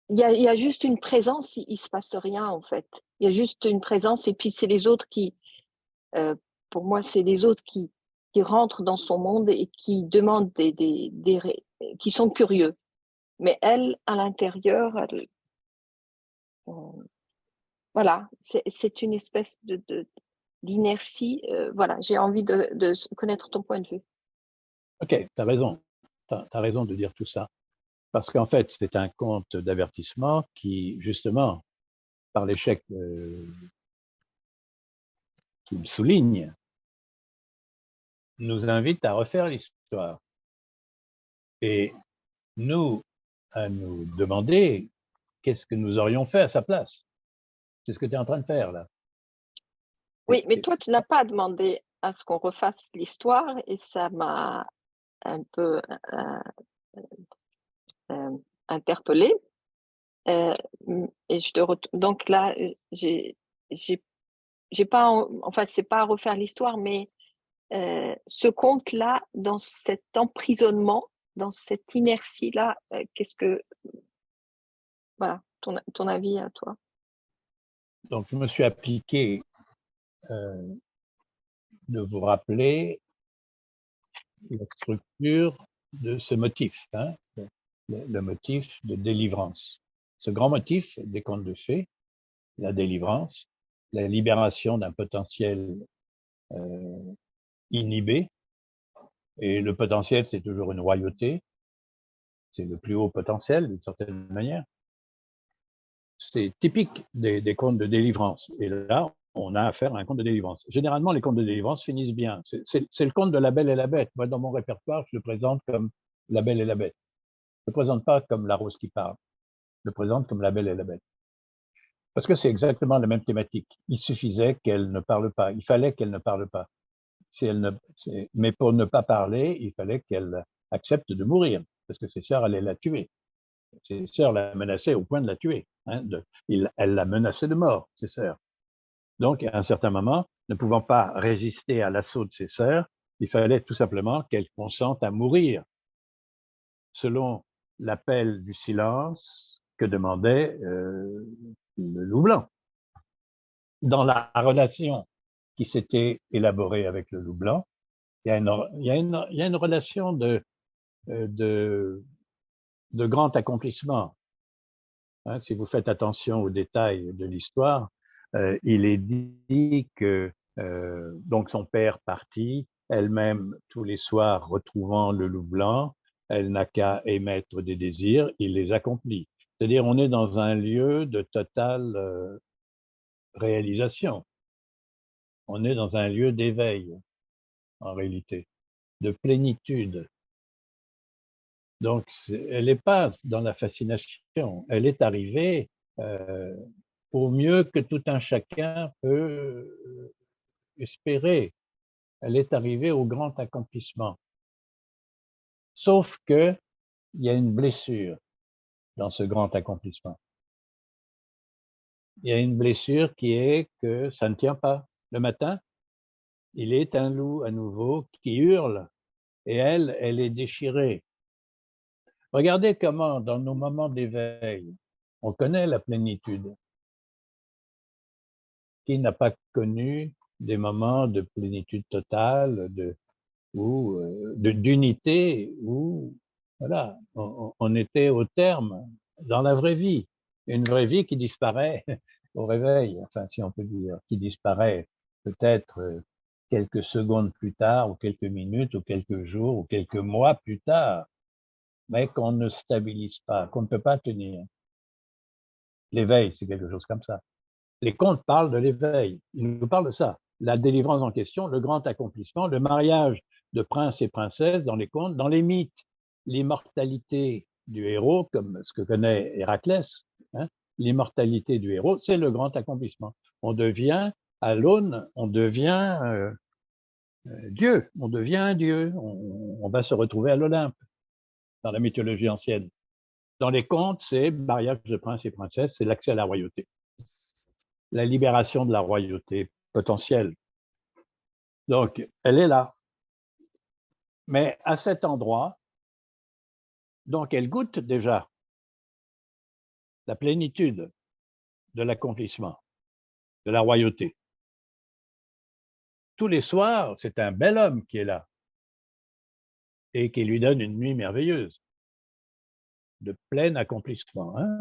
Il y a juste une présence, il ne se passe rien en fait. Il y a juste une présence, et puis c'est les autres pour moi, c'est les autres qui rentrent dans son monde et qui demandent qui sont curieux. Mais elle, à l'intérieur, voilà, c'est une espèce d'inertie. Voilà, j'ai envie de connaître ton point de vue. Ok, tu as raison. Tu as raison de dire tout ça. Parce qu'en fait, c'est un conte d'avertissement qui, justement, par l'échec qu'il souligne, nous invite à refaire l'histoire. Et nous, à nous demander qu'est-ce que nous aurions fait à sa place. C'est ce que tu es en train de faire, là. Oui, mais toi, tu n'as pas demandé à ce qu'on refasse l'histoire, et ça m'a un peu interpellée. Et donc là, j'ai pas, enfin, c'est pas à refaire l'histoire, mais ce conte-là, dans cet emprisonnement, dans cette inertie-là, qu'est-ce que... Voilà, ton avis à toi. Donc, je me suis appliqué de vous rappeler la structure de ce motif, hein, le motif de délivrance. Ce grand motif des contes de fées, la délivrance, la libération d'un potentiel inhibé, et le potentiel, c'est toujours une royauté, c'est le plus haut potentiel d'une certaine manière. C'est typique des contes de délivrance. Et là, on a affaire à un conte de délivrance. Généralement, les contes de délivrance finissent bien. C'est le conte de La Belle et la Bête. Moi, dans mon répertoire, je le présente comme La Belle et la Bête. Je ne le présente pas comme La Rose qui parle. Je le présente comme La Belle et la Bête. Parce que c'est exactement la même thématique. Il suffisait qu'elle ne parle pas. Il fallait qu'elle ne parle pas. Mais pour ne pas parler, il fallait qu'elle accepte de mourir. Parce que ses sœurs allaient la tuer. Ses sœurs la menaçaient au point de la tuer. Hein, elle la menaçait de mort, ses sœurs. Donc, à un certain moment, ne pouvant pas résister à l'assaut de ses sœurs, il fallait tout simplement qu'elle consente à mourir, selon l'appel du silence que demandait le loup blanc. Dans la relation qui s'était élaborée avec le loup blanc, il y a une relation de grand accomplissement. Hein, si vous faites attention aux détails de l'histoire, il est dit que donc son père partit, elle-même tous les soirs retrouvant le loup blanc, elle n'a qu'à émettre des désirs, il les accomplit. C'est-à-dire on est dans un lieu de totale réalisation. On est dans un lieu d'éveil, en réalité, de plénitude. Donc, elle n'est pas dans la fascination, elle est arrivée au mieux que tout un chacun peut espérer. Elle est arrivée au grand accomplissement. Sauf que il y a une blessure dans ce grand accomplissement. Il y a une blessure qui est que ça ne tient pas. Le matin, il est un loup à nouveau qui hurle et elle est déchirée. Regardez comment, dans nos moments d'éveil, on connaît la plénitude. Qui n'a pas connu des moments de plénitude totale, d'unité, où voilà, on était au terme dans la vraie vie. Une vraie vie qui disparaît au réveil, enfin, si on peut dire, qui disparaît peut-être quelques secondes plus tard, ou quelques minutes, ou quelques jours, ou quelques mois plus tard, mais qu'on ne stabilise pas, qu'on ne peut pas tenir. L'éveil, c'est quelque chose comme ça. Les contes parlent de l'éveil, ils nous parlent de ça. La délivrance en question, le grand accomplissement, le mariage de princes et princesses dans les contes, dans les mythes, l'immortalité du héros, comme ce que connaît Héraclès, hein, l'immortalité du héros, c'est le grand accomplissement. On devient à l'aune, on devient Dieu, on devient un Dieu, on va se retrouver à l'Olympe, dans la mythologie ancienne. Dans les contes, c'est mariage de princes et princesses, c'est l'accès à la royauté. La libération de la royauté potentielle. Donc, elle est là. Mais à cet endroit, donc elle goûte déjà la plénitude de l'accomplissement, de la royauté. Tous les soirs, c'est un bel homme qui est là et qui lui donne une nuit merveilleuse, de plein accomplissement. Hein?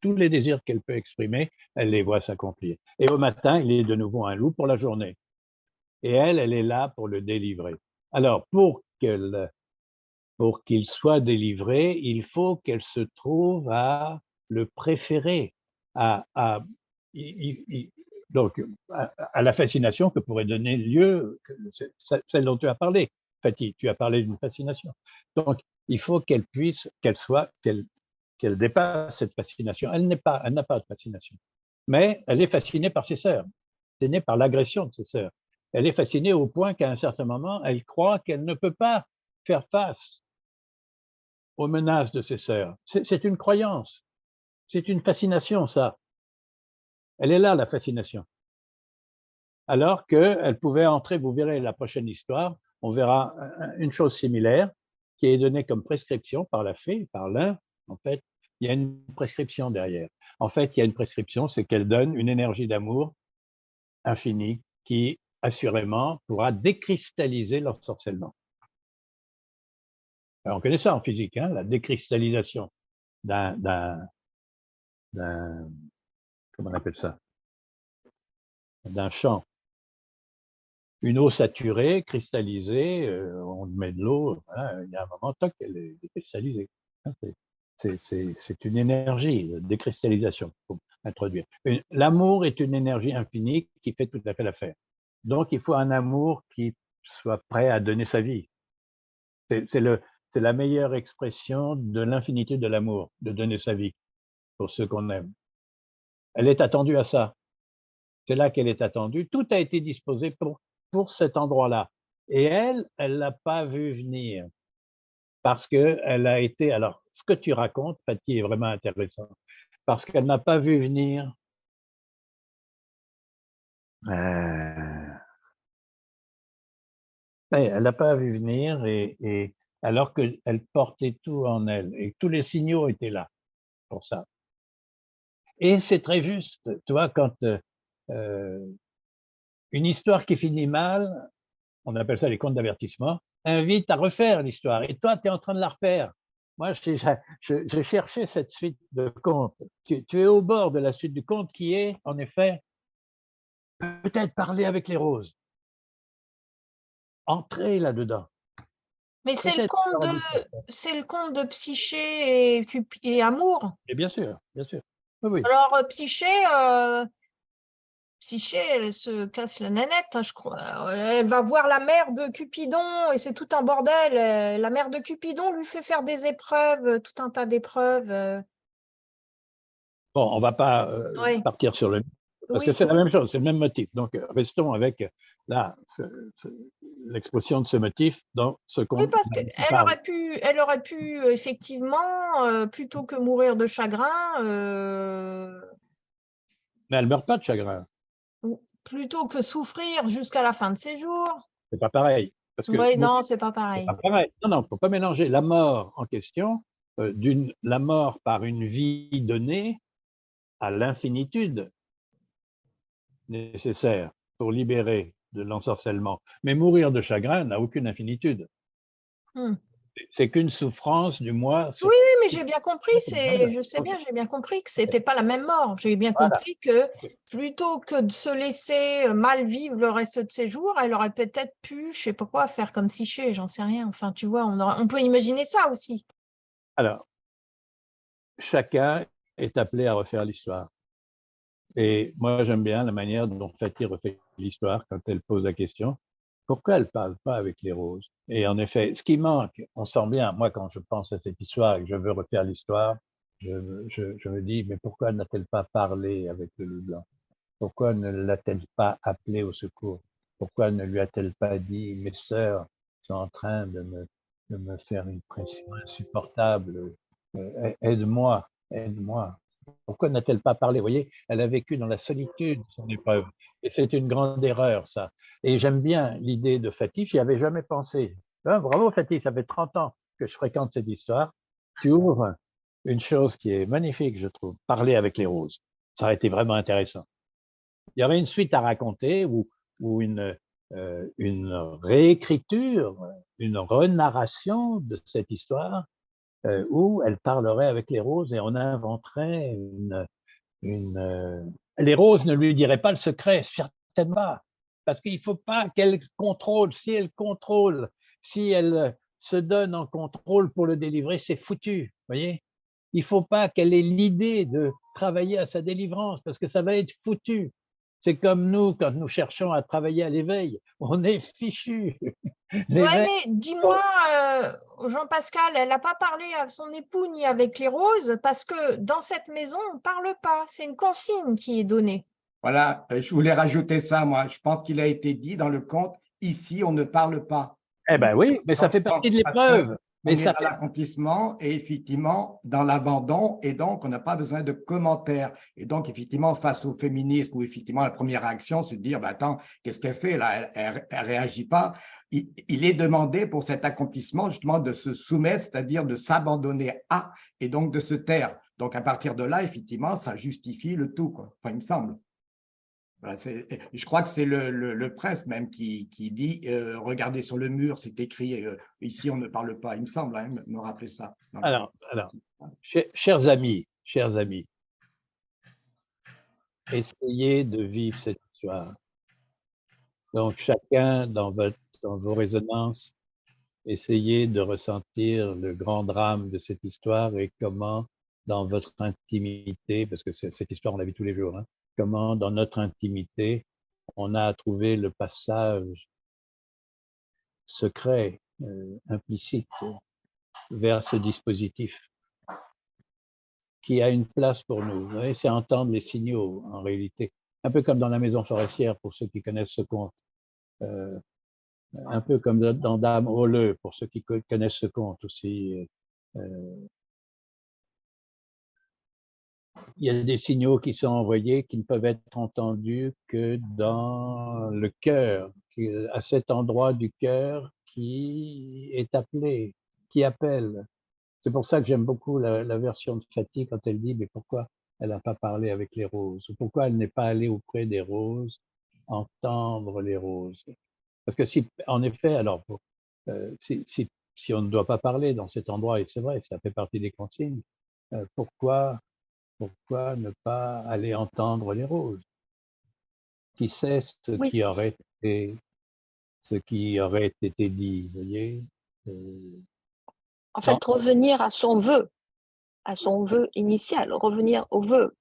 Tous les désirs qu'elle peut exprimer, elle les voit s'accomplir. Et au matin, il est de nouveau un loup pour la journée. Et elle est là pour le délivrer. Alors, pour qu'il soit délivré, il faut qu'elle se trouve à le préférer, donc à la fascination que pourrait donner lieu, celle dont tu as parlé. Fatih, tu as parlé d'une fascination. Donc, il faut qu'elle dépasse cette fascination. Elle n'a pas de fascination. Mais elle est fascinée par ses sœurs, fascinée par l'agression de ses sœurs. Elle est fascinée au point qu'à un certain moment, elle croit qu'elle ne peut pas faire face aux menaces de ses sœurs. C'est une croyance. C'est une fascination, ça. Elle est là, la fascination. alors qu'elle pouvait entrer, vous verrez la prochaine histoire, on verra une chose similaire qui est donnée comme prescription par la fée, par l'un, en fait, il y a une prescription derrière. En fait, il y a une prescription, c'est qu'elle donne une énergie d'amour infinie qui, assurément, pourra décristalliser l'ensorcellement. Alors, on connaît ça en physique, hein, la décristallisation d'un, comment on appelle ça, d'un champ. Une eau saturée, cristallisée, on met de l'eau, voilà, il y a un moment, toc, elle est décristallisée. C'est une énergie de décristallisation qu'il faut introduire. L'amour est une énergie infinie qui fait tout à fait l'affaire. Donc, il faut un amour qui soit prêt à donner sa vie. C'est la meilleure expression de l'infinitude de l'amour, de donner sa vie pour ceux qu'on aime. Elle est attendue à ça. C'est là qu'elle est attendue. Tout a été disposé pour cet endroit-là. Et elle l'a pas vu venir. Parce qu'elle a été, alors, ce que tu racontes, Fatih, est vraiment intéressant. Parce qu'elle n'a pas vu venir elle n'a pas vu venir et alors qu'elle portait tout en elle et tous les signaux étaient là pour ça. Et c'est très juste, tu vois, quand une histoire qui finit mal, on appelle ça les contes d'avertissement, invite à refaire l'histoire. Et toi, tu es en train de la refaire. Moi, je cherchais cette suite de contes. Tu es au bord de la suite du conte qui est, en effet, peut-être parler avec les roses. Entrer là-dedans. Mais c'est le conte de Psyché et Amour. Et bien sûr, bien sûr. Oui, oui. Alors, Psyché, elle se casse la nanette, hein, je crois. Elle va voir la mère de Cupidon et c'est tout un bordel. La mère de Cupidon lui fait faire des épreuves, tout un tas d'épreuves. Bon, on ne va pas Oui. partir sur le... Parce Oui. que c'est la même chose, c'est le même motif. Donc, restons avec l'expression de ce motif dans ce qu'on... Oui, parce qu'elle aurait pu effectivement, plutôt que mourir de chagrin... Mais elle ne meurt pas de chagrin. Plutôt que souffrir jusqu'à la fin de ses jours. C'est pas pareil. Oui, non, c'est pas pareil. C'est pas pareil. Non, il ne faut pas mélanger la mort en question, la mort par une vie donnée à l'infinitude nécessaire pour libérer de l'ensorcellement. Mais mourir de chagrin n'a aucune infinitude. C'est qu'une souffrance du moi. Oui, mais j'ai bien compris, je sais bien, j'ai bien compris que c'était pas la même mort. J'ai bien compris que plutôt que de se laisser mal vivre le reste de ses jours, elle aurait peut-être pu, je sais pas quoi, faire comme Psyché, j'en sais rien. Enfin, tu vois, on peut imaginer ça aussi. Alors, chacun est appelé à refaire l'histoire. Et moi, j'aime bien la manière dont Fatih refait l'histoire quand elle pose la question. Pourquoi elle ne parle pas avec les roses? Et en effet, ce qui manque, on sent bien, moi quand je pense à cette histoire et que je veux refaire l'histoire, je me dis, mais pourquoi n'a-t-elle pas parlé avec le loup blanc? Pourquoi ne l'a-t-elle pas appelé au secours? Pourquoi ne lui a-t-elle pas dit, mes sœurs sont en train de me faire une pression insupportable, aide-moi, aide-moi. Pourquoi n'a-t-elle pas parlé? Vous voyez, elle a vécu dans la solitude son épreuve. Et c'est une grande erreur, ça. Et j'aime bien l'idée de Fatih, j'y avais jamais pensé. Ah, bravo Fatih, ça fait 30 ans que je fréquente cette histoire. Tu ouvres une chose qui est magnifique, je trouve, parler avec les roses. Ça aurait été vraiment intéressant. Il y aurait une suite à raconter ou une réécriture, une renarration de cette histoire où elle parlerait avec les roses et on inventerait les roses ne lui diraient pas le secret, certainement pas, parce qu'il ne faut pas qu'elle contrôle. Si elle contrôle, si elle se donne en contrôle pour le délivrer, c'est foutu, voyez. Il ne faut pas qu'elle ait l'idée de travailler à sa délivrance, parce que ça va être foutu. C'est comme nous, quand nous cherchons à travailler à l'éveil, on est fichu. Ouais, mais dis-moi, Jean-Pascal, elle n'a pas parlé à son époux ni avec les roses parce que dans cette maison, on ne parle pas. C'est une consigne qui est donnée. Voilà, je voulais rajouter ça, moi. Je pense qu'il a été dit dans le conte, ici, on ne parle pas. Eh bien oui, mais ça fait partie de l'épreuve. Mais on est ça dans fait l'accomplissement et effectivement dans l'abandon, et donc on n'a pas besoin de commentaires. Et donc, effectivement, face au féminisme, où effectivement la première réaction, c'est de dire, bah, attends, qu'est-ce qu'elle fait là? Elle réagit pas. Il est demandé pour cet accomplissement justement de se soumettre, c'est-à-dire de s'abandonner à, et donc de se taire. Donc, à partir de là, effectivement, ça justifie le tout, quoi. Enfin, il me semble. Voilà, je crois que c'est le prince même qui dit regardez sur le mur, c'est écrit ici on ne parle pas. Il me semble hein, me rappeler ça. alors, chers amis, essayez de vivre cette histoire. Donc, chacun dans vos résonances, essayez de ressentir le grand drame de cette histoire et comment, dans votre intimité, parce que cette histoire, on la vit tous les jours, hein, comment, dans notre intimité, on a trouvé le passage secret, implicite, vers ce dispositif qui a une place pour nous. Vous voyez, c'est entendre les signaux, en réalité. Un peu comme dans La Maison forestière, pour ceux qui connaissent ce conte. Un peu comme dans Dame au Leu, pour ceux qui connaissent ce conte aussi. Il y a des signaux qui sont envoyés qui ne peuvent être entendus que dans le cœur, à cet endroit du cœur qui est appelé, qui appelle. C'est pour ça que j'aime beaucoup la version de Fatih quand elle dit mais pourquoi elle n'a pas parlé avec les roses, ou pourquoi elle n'est pas allée auprès des roses, entendre les roses. Parce que si, en effet, alors, si on ne doit pas parler dans cet endroit, et c'est vrai, ça fait partie des consignes, pourquoi ne pas aller entendre les roses? Qui sait ce Oui. qui aurait été dit, vous voyez? En fait, revenir à son vœu initial, revenir au vœu.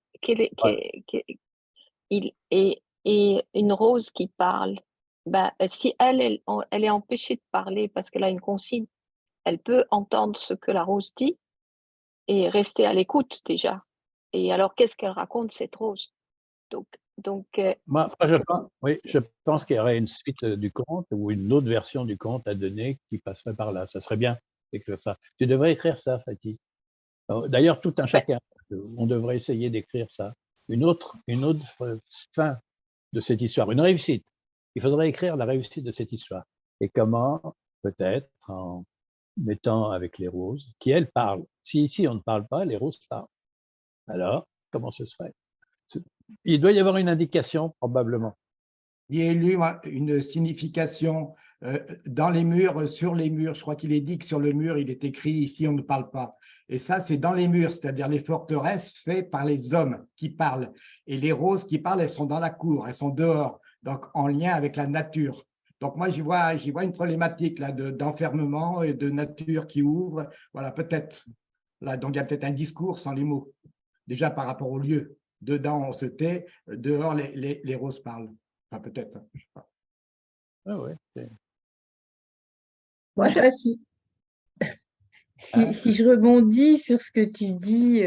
Et une rose qui parle, ben, si elle est empêchée de parler parce qu'elle a une consigne, elle peut entendre ce que la rose dit et rester à l'écoute déjà. Et alors, qu'est-ce qu'elle raconte, cette rose? Donc Moi, je pense qu'il y aurait une suite du conte ou une autre version du conte à donner qui passerait par là. Ça serait bien d'écrire ça. Tu devrais écrire ça, Fatih. D'ailleurs, tout un chacun. On devrait essayer d'écrire ça. Une autre fin de cette histoire, une réussite. Il faudrait écrire la réussite de cette histoire. Et comment, peut-être, en mettant avec les roses, qui elles parlent. Si ici on ne parle pas, les roses parlent. Alors, comment ce serait? Il doit y avoir une indication, probablement. Il y a lu une signification dans les murs, sur les murs. Je crois qu'il est dit que sur le mur, il est écrit « Ici, on ne parle pas ». Et ça, c'est dans les murs, c'est-à-dire les forteresses faites par les hommes qui parlent. Et les roses qui parlent, elles sont dans la cour, elles sont dehors, donc en lien avec la nature. Donc moi, j'y vois une problématique là d'enfermement et de nature qui ouvre. Voilà, peut-être. Là, donc il y a peut-être un discours sans les mots, déjà par rapport au lieu. Dedans, on se tait, dehors, les roses parlent. Enfin, peut-être. Je sais pas. Ah ouais, Moi, si je rebondis sur ce que tu dis,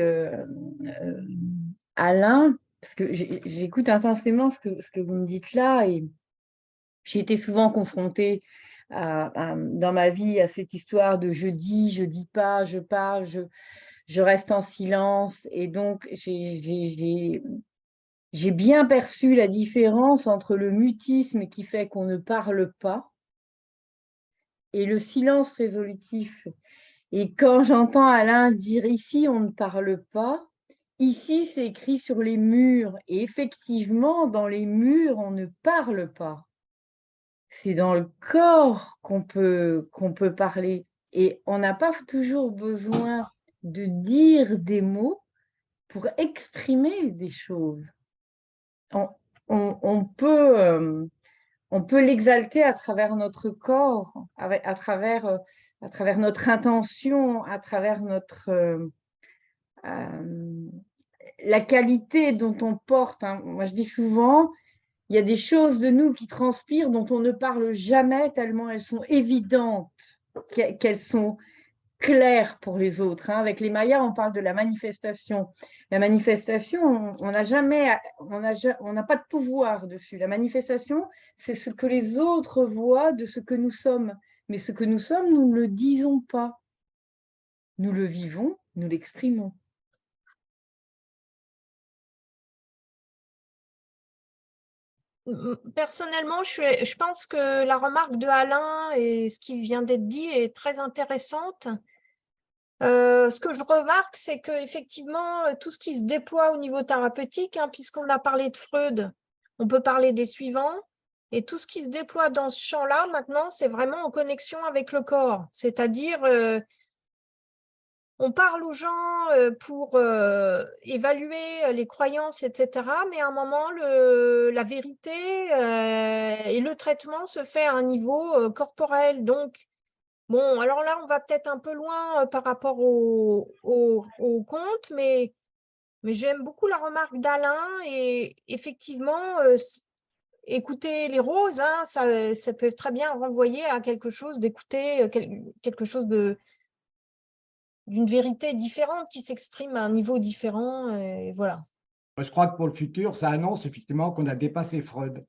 Alain, parce que j'écoute intensément ce que vous me dites là, et j'ai été souvent confrontée dans ma vie à cette histoire de je dis pas, je parle, je reste en silence. Et donc, j'ai bien perçu la différence entre le mutisme qui fait qu'on ne parle pas et le silence résolutif. Et quand j'entends Alain dire ici, on ne parle pas, ici, c'est écrit sur les murs. Et effectivement, dans les murs, on ne parle pas. C'est dans le corps qu'on peut parler. Et on n'a pas toujours besoin de dire des mots pour exprimer des choses. On peut l'exalter à travers notre corps, à travers notre intention, à travers la qualité dont on porte. Moi, je dis souvent, il y a des choses de nous qui transpirent dont on ne parle jamais tellement elles sont évidentes, qu'elles sont claires pour les autres. Avec les Mayas, on parle de la manifestation. La manifestation, on n'a pas de pouvoir dessus. La manifestation, c'est ce que les autres voient de ce que nous sommes. Mais ce que nous sommes, nous ne le disons pas. nous le vivons, nous l'exprimons. Personnellement, je pense que la remarque de Alain et ce qui vient d'être dit est très intéressante. Ce que je remarque, c'est qu'effectivement, tout ce qui se déploie au niveau thérapeutique, hein, puisqu'on a parlé de Freud, on peut parler des suivants, et tout ce qui se déploie dans ce champ-là, maintenant, c'est vraiment en connexion avec le corps. C'est-à-dire, on parle aux gens pour évaluer les croyances, etc. Mais à un moment, la vérité et le traitement se fait à un niveau corporel. Donc, bon, alors là, on va peut-être un peu loin par rapport au conte, mais j'aime beaucoup la remarque d'Alain et effectivement, écouter les roses, hein, ça peut très bien renvoyer à quelque chose, d'écouter quelque chose d'une vérité différente qui s'exprime à un niveau différent. Et voilà. Je crois que pour le futur, ça annonce effectivement qu'on a dépassé Freud.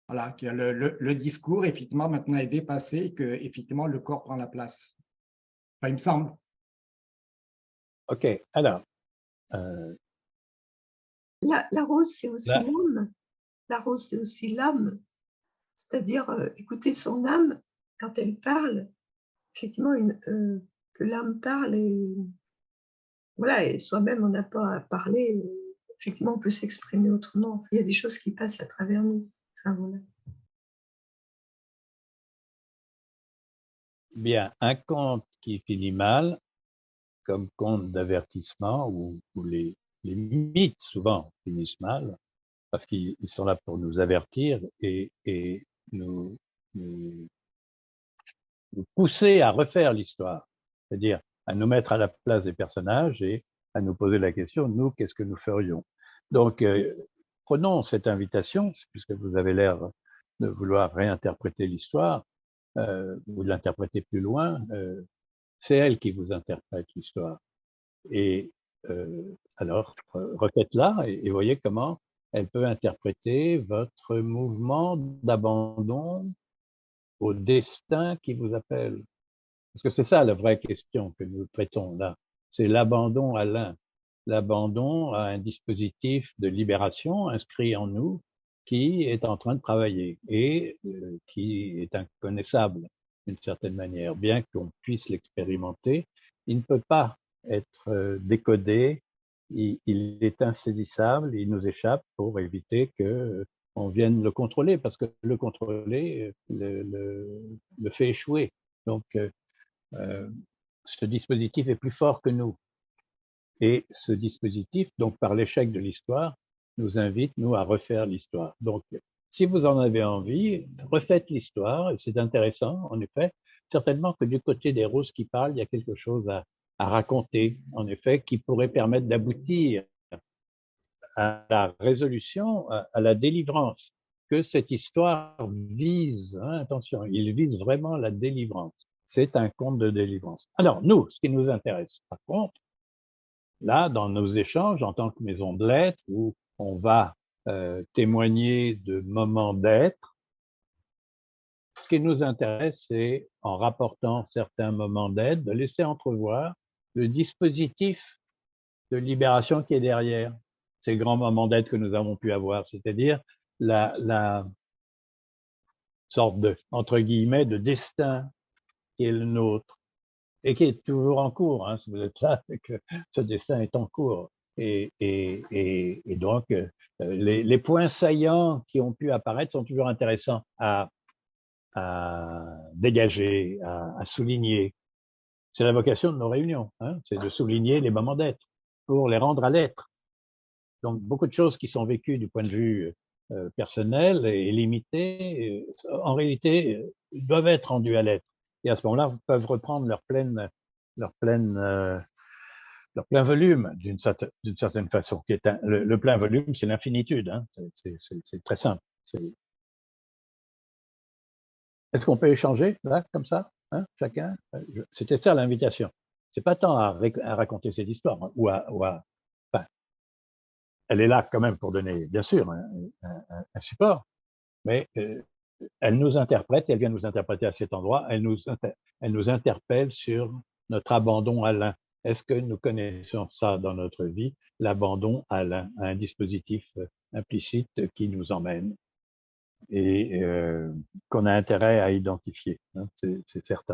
Voilà, que le discours, effectivement, maintenant est dépassé et que, effectivement, le corps prend la place. Enfin, il me semble. OK, alors, La rose, c'est aussi là, l'âme. La rose, c'est aussi l'âme. C'est-à-dire écouter son âme quand elle parle. Effectivement, que l'âme parle et voilà, et soi-même, on n'a pas à parler. Effectivement, on peut s'exprimer autrement. Il y a des choses qui passent à travers nous. Enfin, voilà. bien, un conte qui finit mal, comme conte d'avertissement, où les mythes souvent finissent mal, parce qu'ils sont là pour nous avertir et nous, nous, nous pousser à refaire l'histoire, c'est-à-dire à nous mettre à la place des personnages et à nous poser la question, nous, qu'est-ce que nous ferions? Donc, prenons cette invitation, puisque vous avez l'air de vouloir réinterpréter l'histoire, ou de l'interpréter plus loin, c'est elle qui vous interprète l'histoire. Et alors, refaites-la et voyez comment elle peut interpréter votre mouvement d'abandon au destin qui vous appelle. Parce que c'est ça la vraie question que nous traitons là. C'est l'abandon à l'un, l'abandon à un dispositif de libération inscrit en nous qui est en train de travailler et qui est inconnaissable d'une certaine manière. Bien qu'on puisse l'expérimenter, il ne peut pas être décodé, il est insaisissable, il nous échappe pour éviter que on vienne le contrôler, parce que le contrôler le fait échouer. Donc, ce dispositif est plus fort que nous. Et ce dispositif, donc par l'échec de l'histoire, nous invite, nous, à refaire l'histoire. Donc, si vous en avez envie, refaites l'histoire, et c'est intéressant, en effet. Certainement que du côté des roses qui parlent, il y a quelque chose à raconter, en effet, qui pourrait permettre d'aboutir à la résolution, à la délivrance, que cette histoire vise, hein, attention, il vise vraiment la délivrance. C'est un conte de délivrance. Alors, nous, ce qui nous intéresse, par contre, là, dans nos échanges en tant que maison de lettres, où on va témoigner de moments d'être, ce qui nous intéresse, c'est, en rapportant certains moments d'être, de laisser entrevoir le dispositif de libération qui est derrière ces grands moments d'être que nous avons pu avoir, c'est-à-dire la sorte de, entre guillemets, de destin qui est le nôtre et qui est toujours en cours. Hein, si vous êtes là, c'est que ce destin est en cours. Et donc, les points saillants qui ont pu apparaître sont toujours intéressants à dégager, à souligner. C'est la vocation de nos réunions, hein, c'est de souligner les moments d'être pour les rendre à l'être. Donc, beaucoup de choses qui sont vécues du point de vue personnel et limité, en réalité, doivent être rendues à l'être. Et à ce moment-là, peuvent reprendre leur plein volume d'une certaine façon. Qui est le plein volume, c'est l'infinitude. Hein, c'est très simple. Est-ce qu'on peut échanger là, comme ça, hein, chacun? C'était ça l'invitation. C'est pas tant à raconter cette histoire, hein, enfin, elle est là quand même pour donner, bien sûr, un support, mais elle nous interprète, elle vient nous interpréter à cet endroit, elle nous interpelle sur notre abandon à l'un. Est-ce que nous connaissons ça dans notre vie, l'abandon à un dispositif implicite qui nous emmène et qu'on a intérêt à identifier, hein, c'est certain.